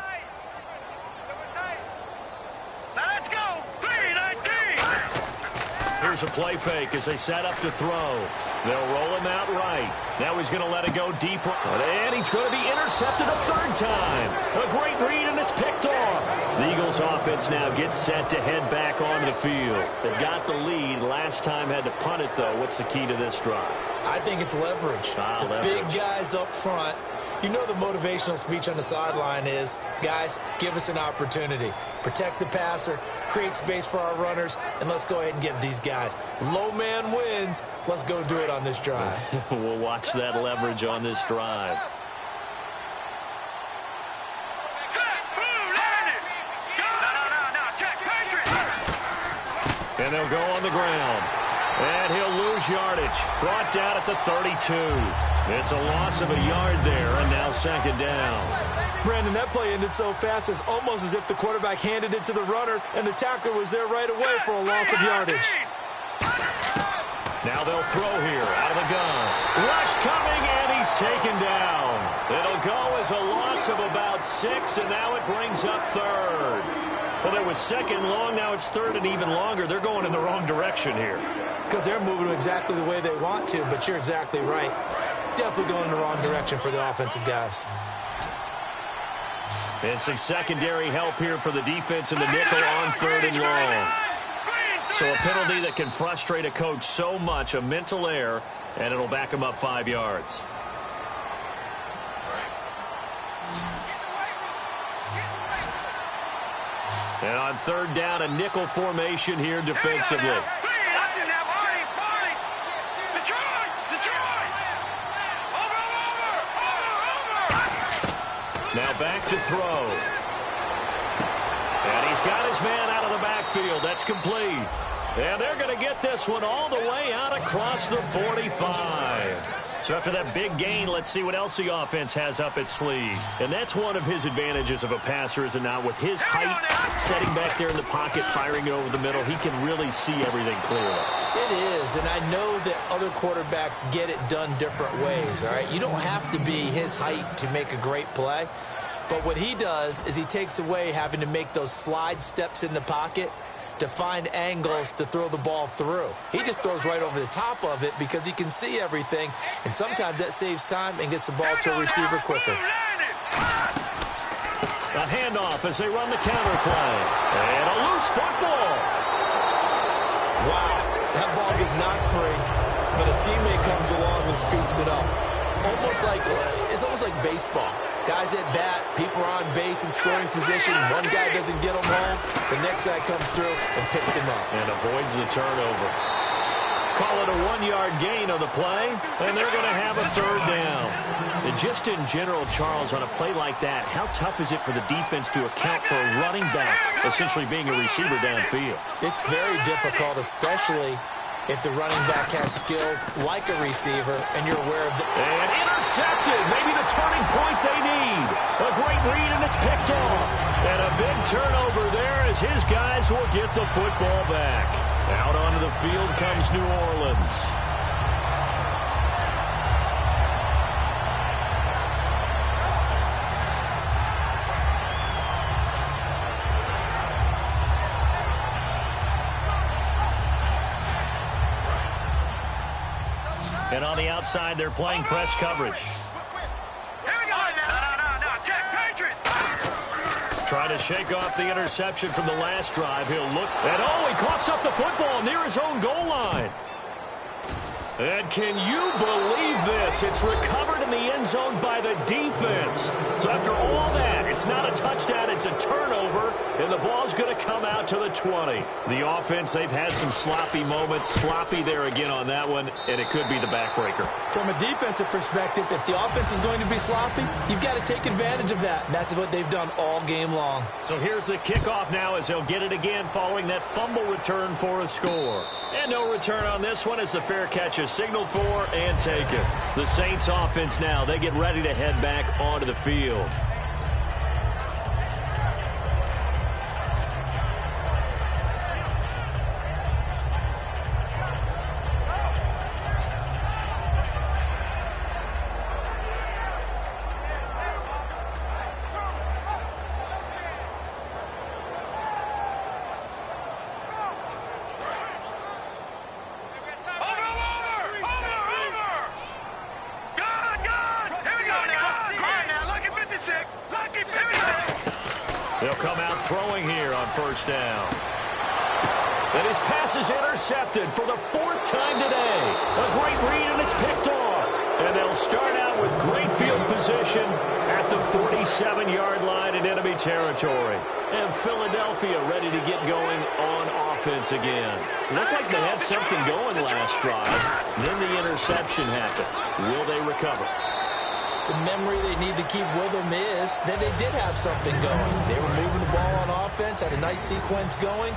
Let's go. 3-19. Here's a play fake as they set up to throw. They'll roll him out right. Now he's going to let it go deeper. And he's going to be intercepted a 3rd time. A great read, and it's picked off. The Eagles offense now gets set to head back onto the field. They've got the lead. Last time had to punt it, though. What's the key to this drive? I think it's leverage. Leverage. Big guys up front. You know the motivational speech on the sideline is, guys, give us an opportunity. Protect the passer, create space for our runners, and let's go ahead and get these guys. Low man wins. Let's go do it on this drive. We'll watch that leverage on this drive. And they'll go on the ground. And he'll lose yardage. Brought down at the 32. It's a loss of a yard there, and now second down. Brandon, that play ended so fast, it's almost as if the quarterback handed it to the runner, and the tackler was there right away for a loss of yardage. Now they'll throw here out of the gun. Rush coming, and he's taken down. It'll go as a loss of about 6, and now it brings up 3rd. Well, there was 2nd long, now it's 3rd and even longer. They're going in the wrong direction here. Because they're moving exactly the way they want to, but you're exactly right. Definitely going in the wrong direction for the offensive guys. And some secondary help here for the defense in the nickel on 3rd and long. So a penalty that can frustrate a coach so much, a mental error, and it'll back him up 5 yards. And on 3rd down, a nickel formation here defensively. Now back to throw. And he's got his man out of the backfield. That's complete. And they're going to get this one all the way out across the 45. So after that big gain, let's see what else the offense has up its sleeve. And that's one of his advantages of a passer, is it not? With his height, setting back there in the pocket, firing it over the middle, he can really see everything clearly. It is, and I know that other quarterbacks get it done different ways, all right? You don't have to be his height to make a great play. But what he does is he takes away having to make those slide steps in the pocket to find angles to throw the ball through. He just throws right over the top of it because he can see everything, and sometimes that saves time and gets the ball to a receiver quicker. A handoff as they run the counter play. And a loose football. Wow, that ball gets knocked free, but a teammate comes along and scoops it up. It's almost like baseball. Guys at bat, people are on base in scoring position. One guy doesn't get him home. The next guy comes through and picks him up. And avoids the turnover. Call it a 1-yard gain on the play, and they're going to have a 3rd down. And just in general, Charles, on a play like that, how tough is it for the defense to account for a running back essentially being a receiver downfield? It's very difficult, especially if the running back has skills like a receiver and you're aware of And intercepted. Maybe the turning point they need. A great read, and it's picked off. And a big turnover there as his guys will get the football back. Out onto the field comes New Orleans. And on the outside, they're playing press coverage. Trying to shake off the interception from the last drive. He'll look. And he coughs up the football near his own goal line. And can you believe this? It's recovered in the end end zone by the defense. So after all that, it's not a touchdown, it's a turnover, and the ball's going to come out to the 20. The offense, they've had some sloppy moments. Sloppy there again on that one, and it could be the backbreaker. From a defensive perspective, if the offense is going to be sloppy, you've got to take advantage of that. And that's what they've done all game long. So here's the kickoff now as they'll get it again following that fumble return for a score. And no return on this one as the fair catch is signaled for and taken. The Saints offense now, they get ready to head back onto the field. They'll come out throwing here on first down. And his pass is intercepted for the 4th time today. A great read, and it's picked off. And they'll start out with great field position at the 47-yard line in enemy territory. And Philadelphia ready to get going on offense again. Looked like they had something going last drive. Then the interception happened. Will they recover? The memory they need to keep with them is that they did have something going. They were moving the ball on offense, had a nice sequence going.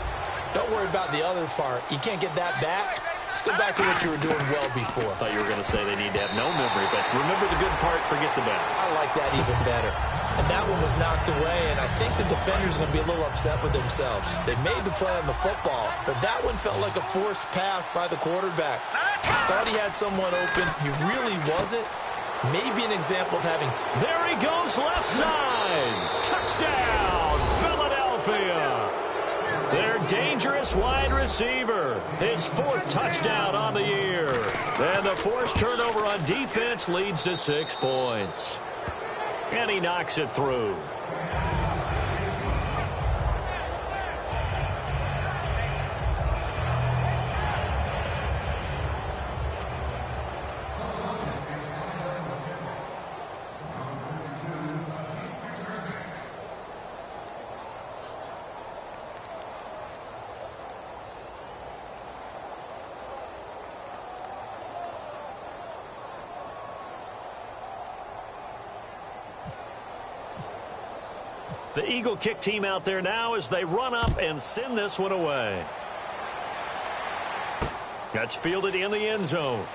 Don't worry about the other part. You can't get that back. Let's go back to what you were doing well before. I thought you were going to say they need to have no memory, but remember the good part, forget the bad. I like that even better. And that one was knocked away, and I think the defenders are going to be a little upset with themselves. They made the play on the football, but that one felt like a forced pass by the quarterback. Thought he had someone open. He really wasn't. Maybe an example of having... There he goes, left side. Touchdown, Philadelphia. Their dangerous wide receiver. His 4th touchdown on the year. And the forced turnover on defense leads to 6 points. And he knocks it through. The Eagle kick team out there now as they run up and send this one away. That's fielded in the end zone.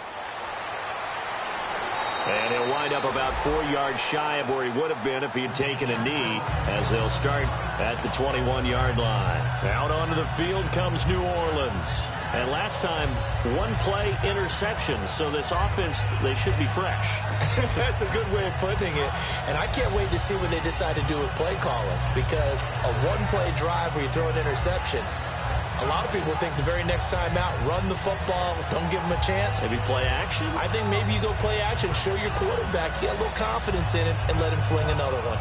And he'll wind up about 4 yards shy of where he would have been if he had taken a knee as they'll start at the 21-yard line. Out onto the field comes New Orleans. And last time, 1 play interception. So this offense, they should be fresh. That's a good way of putting it. And I can't wait to see what they decide to do with play calling. Because a 1-play drive where you throw an interception, a lot of people think the very next time out, run the football, don't give them a chance. Maybe play action? I think maybe you go play action, show your quarterback, get a little confidence in it, and let him fling another one.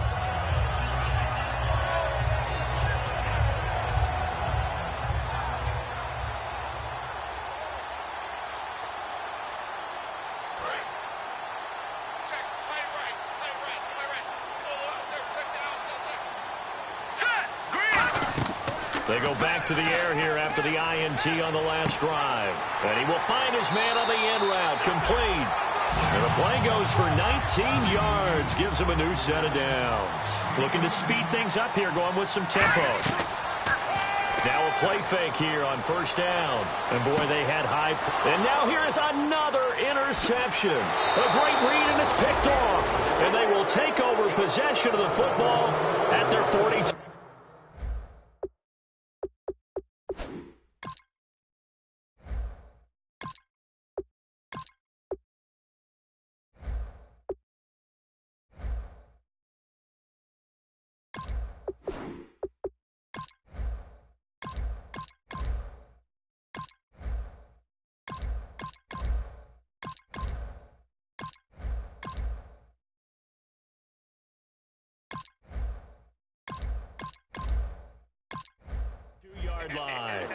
They go back to the air here after the INT on the last drive. And he will find his man on the end route, complete. And the play goes for 19 yards, gives him a new set of downs. Looking to speed things up here, going with some tempo. Now a play fake here on first down. And boy, they had high. And now here is another interception. A great read, and it's picked off. And they will take over possession of the football at their 42. Line.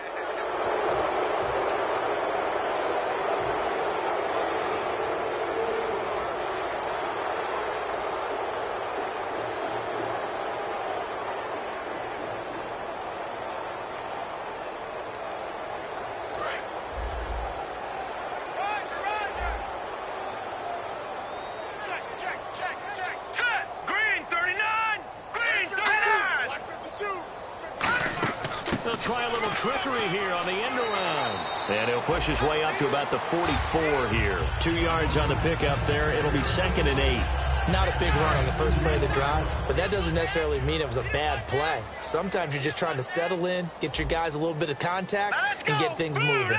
trickery here on the end around. And he'll push his way up to about the 44 here. 2 yards on the pickup there. It'll be 2nd and 8. Not a big run on the first play of the drive, but that doesn't necessarily mean it was a bad play. Sometimes you're just trying to settle in, get your guys a little bit of contact, and get things moving.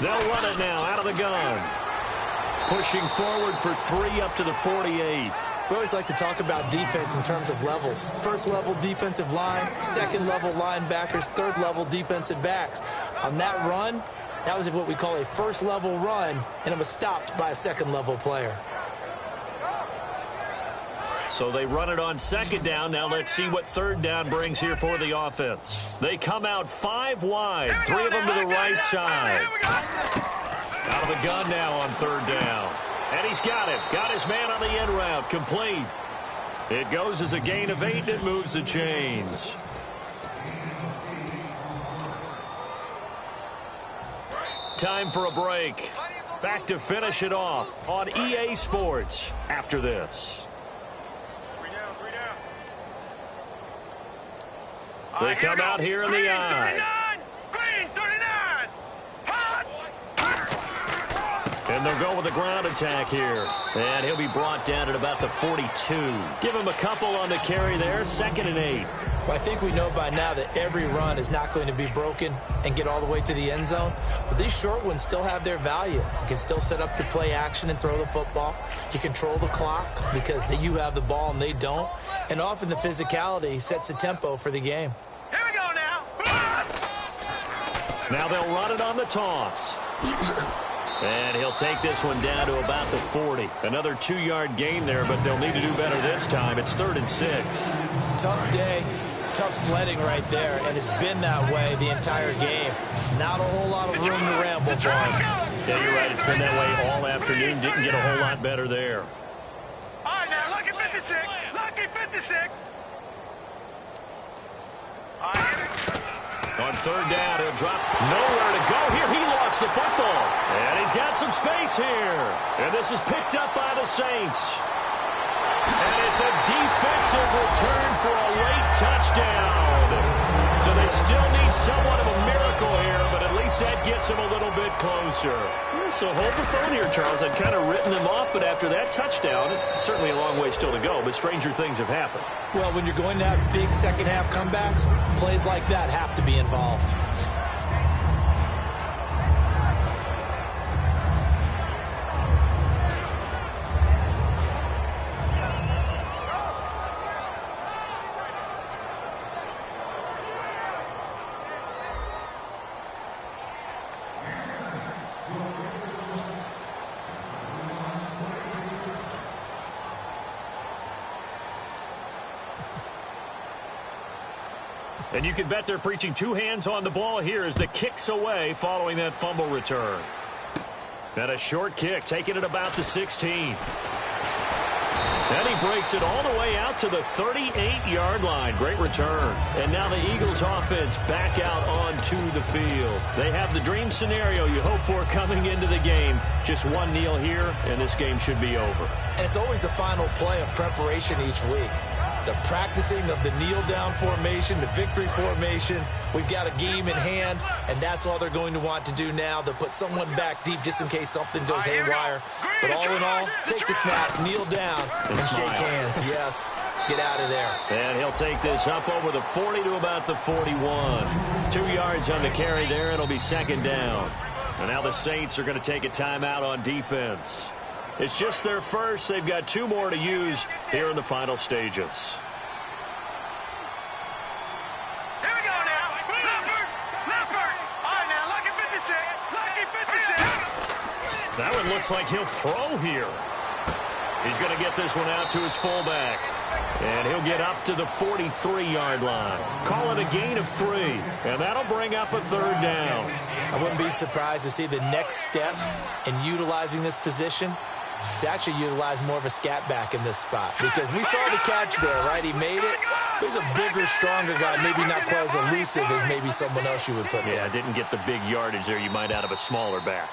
They'll run it now out of the gun. Pushing forward for 3 up to the 48. We always like to talk about defense in terms of levels. First level defensive line, second level linebackers, third level defensive backs. On that run, that was what we call a first level run, and it was stopped by a second level player. So they run it on 2nd down. Now let's see what 3rd down brings here for the offense. They come out 5 wide, 3 of them to the right side. Out of the gun now on 3rd down. And he's got it. Got his man on the end route. Complete. It goes as a gain of 8 and it moves the chains. Time for a break. Back to finish it off on EA Sports after this. They come out here in the eye. Green 39. Hot. And they'll go with the ground attack here. And he'll be brought down at about the 42. Give him a couple on the carry there. 2nd and 8. Well, I think we know by now that every run is not going to be broken and get all the way to the end zone. But these short ones still have their value. You can still set up your play action and throw the football. You control the clock because you have the ball and they don't. And often the physicality sets the tempo for the game. Here we go now. Now they'll run it on the toss. And he'll take this one down to about the 40. Another 2-yard gain there, but they'll need to do better this time. It's 3rd and 6. Tough day, tough sledding right there, and it's been that way the entire game. Not a whole lot of room to ramble for him. Yeah, you're right. It's been that way all afternoon. Didn't get a whole lot better there. All right, now, lucky 56. Lucky 56. All right. On 3rd down, he'll drop nowhere to go here. He lost the football. And he's got some space here. And this is picked up by the Saints. And it's a defensive return for a late touchdown. So they still need somewhat of a miracle here, but at least that gets them a little bit closer. So hold the phone here, Charles. I'd kind of written them off, but after that touchdown, certainly a long way still to go, but stranger things have happened. Well, when you're going to have big second-half comebacks, plays like that have to be involved. And you can bet they're preaching 2 hands on the ball here as the kick's away following that fumble return. And a short kick, taking it about the 16. And he breaks it all the way out to the 38-yard line. Great return. And now the Eagles offense back out onto the field. They have the dream scenario you hope for coming into the game. Just one kneel here, and this game should be over. And it's always the final play of preparation each week. The practicing of the kneel-down formation, the victory formation. We've got a game in hand, and that's all they're going to want to do now. They'll put someone back deep just in case something goes haywire. But all in all, take the snap, kneel down, and shake hands. Yes, get out of there. And he'll take this up over the 40 to about the 41. 2 yards on the carry there. It'll be 2nd down. And now the Saints are going to take a timeout on defense. It's just their first. They've got 2 more to use here in the final stages. Here we go now. Leopard. All right, now, lucky 56. Lucky 56. That one looks like he'll throw here. He's going to get this one out to his fullback. And he'll get up to the 43-yard line. Call it a gain of 3. And that'll bring up a 3rd down. I wouldn't be surprised to see the next step in utilizing this position is to actually utilize more of a scat back in this spot. Because we saw the catch there, right? He made it. He's a bigger, stronger guy, maybe not quite as elusive as maybe someone else you would put there. Yeah, didn't get the big yardage there you might out of a smaller back.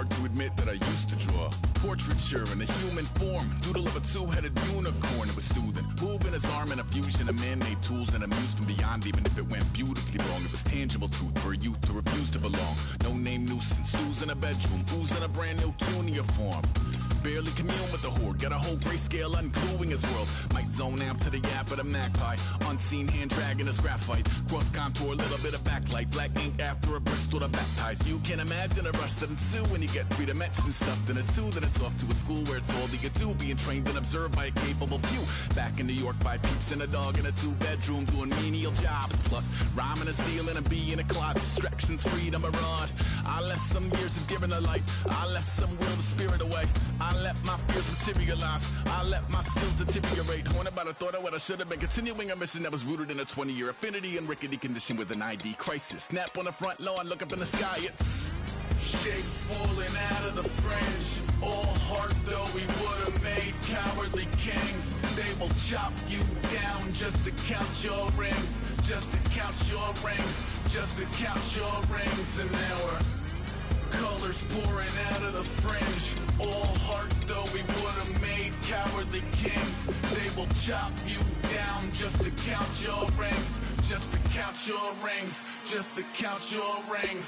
hard to admit that I used to draw. Portraiture in a human form, doodle of a two-headed unicorn. It was soothing, moving his arm in a fusion of man-made tools and a muse from beyond. Even if it went beautifully wrong, it was tangible truth for a youth to refuse to belong. No name nuisance, who's in a bedroom, who's in a brand new cuneiform. Barely commune with the horde, got a whole grayscale ungluing his world. Might zone amp to the yap of the magpie, unseen hand dragging his graphite. Cross contour, little bit of backlight, black ink after a Bristol to baptize. You can imagine a rush that ensue when you get three dimensions stuffed in a two. Then it's off to a school where it's all you get to, being trained and observed by a capable few. Back in New York by peeps and a dog in a two-bedroom doing menial jobs. Plus rhyming and stealing and being a clod, distractions, freedom, a rod. I left some years of giving a light, I left some will the spirit away. I let my fears materialize, I let my skills deteriorate. Haunted by the thought of what I should have been, continuing a mission that was rooted in a 20-year affinity and rickety condition with an ID crisis. Snap on the front lawn, look up in the sky, it's shapes falling out of the fringe. All heart though we would have made cowardly kings. They will chop you down just to count your rings, just to count your rings, just to count your rings. And now we're colors pouring out of the fringe. All heart though we would have made cowardly kings. They will chop you down just to count your rings, just to count your rings, just to count your rings.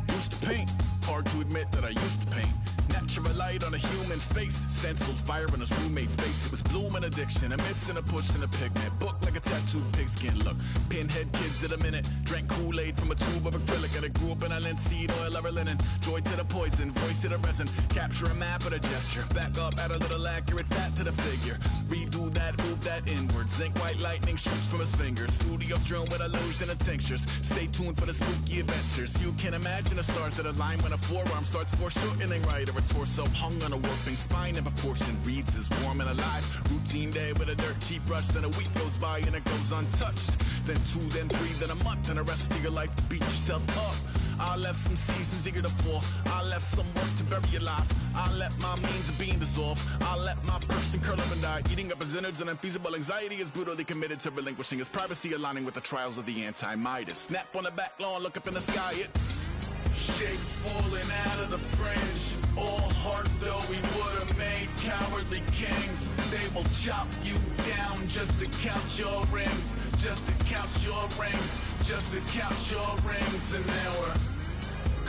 Used to paint, hard to admit that I used to paint. Natural light on a human face, stenciled fire in his roommate's face. It was blooming addiction, a miss and a push and a pigment. Book like a tattooed pigskin look. Pinhead kids at a minute, drank Kool-Aid from a tube of acrylic. And I grew up in a linseed oil or a linen. Joy to the poison, voice to the resin. Capture a map of a gesture, back up, add a little accurate fat to the figure. Redo that, move that inward. Zinc white lightning shoots from his fingers. Studio strewn with illusion and tinctures. Stay tuned for the spooky adventures. You can imagine the stars that align when a forearm starts foreshortening right, or a torso hung on a warping spine in proportion. Reads as warm and alive. Routine day with a dirt cheap brush. Then a week goes by and it goes untouched. Then two, then three, then a month, and the rest of your life to beat yourself up. I left some seasons eager to fall. I left some work to bury your life. I let my means of being dissolve. I let my person curl up and die. Eating up his innards and unfeasible anxiety is brutally committed to relinquishing his privacy, aligning with the trials of the anti-Midas. Snap on the back lawn, look up in the sky, it's shapes falling out of the fringe. All heart though we would have made cowardly kings. They will chop you down just to count your rings, just to count your rings, just to count your rings. And now we're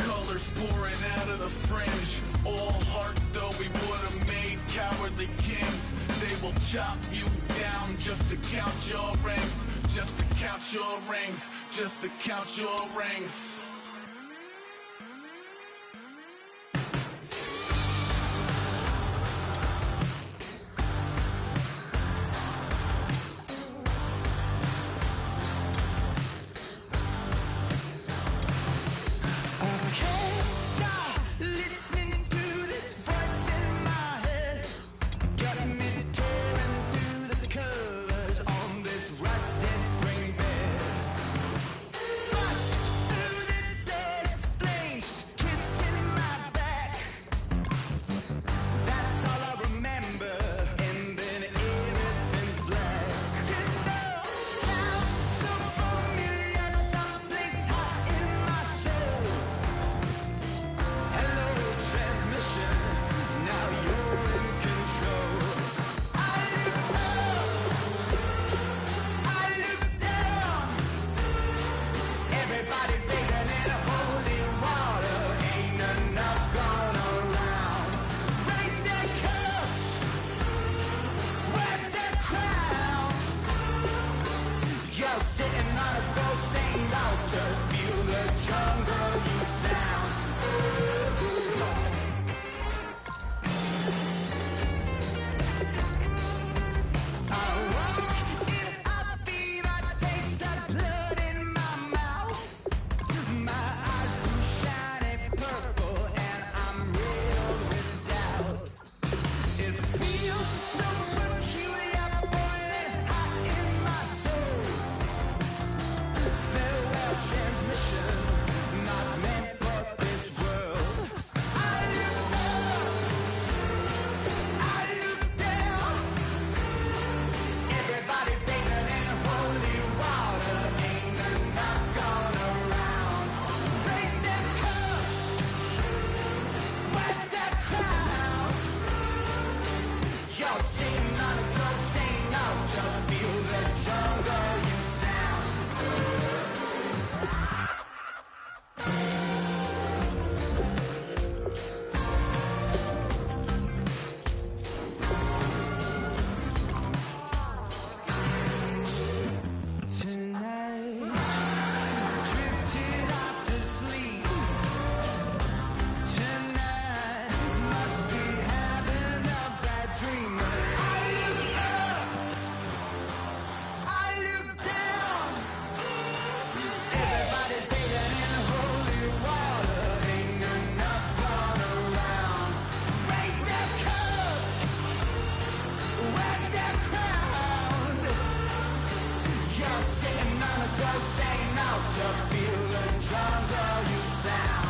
colors pouring out of the fringe. All heart though we would have made cowardly kings. They will chop you down just to count your rings, just to count your rings, just to count your rings. just ain't out to feeling drunk, girl, you sound.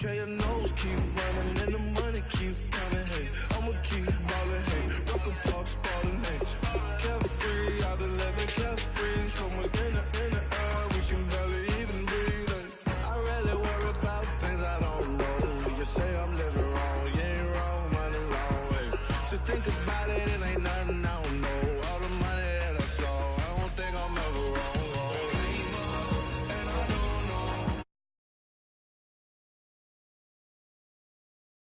Okay, your nose keep running and the money keep coming. Hey, I'ma keep ballin'. Hey, rock a park, spallin'. Hey, careful.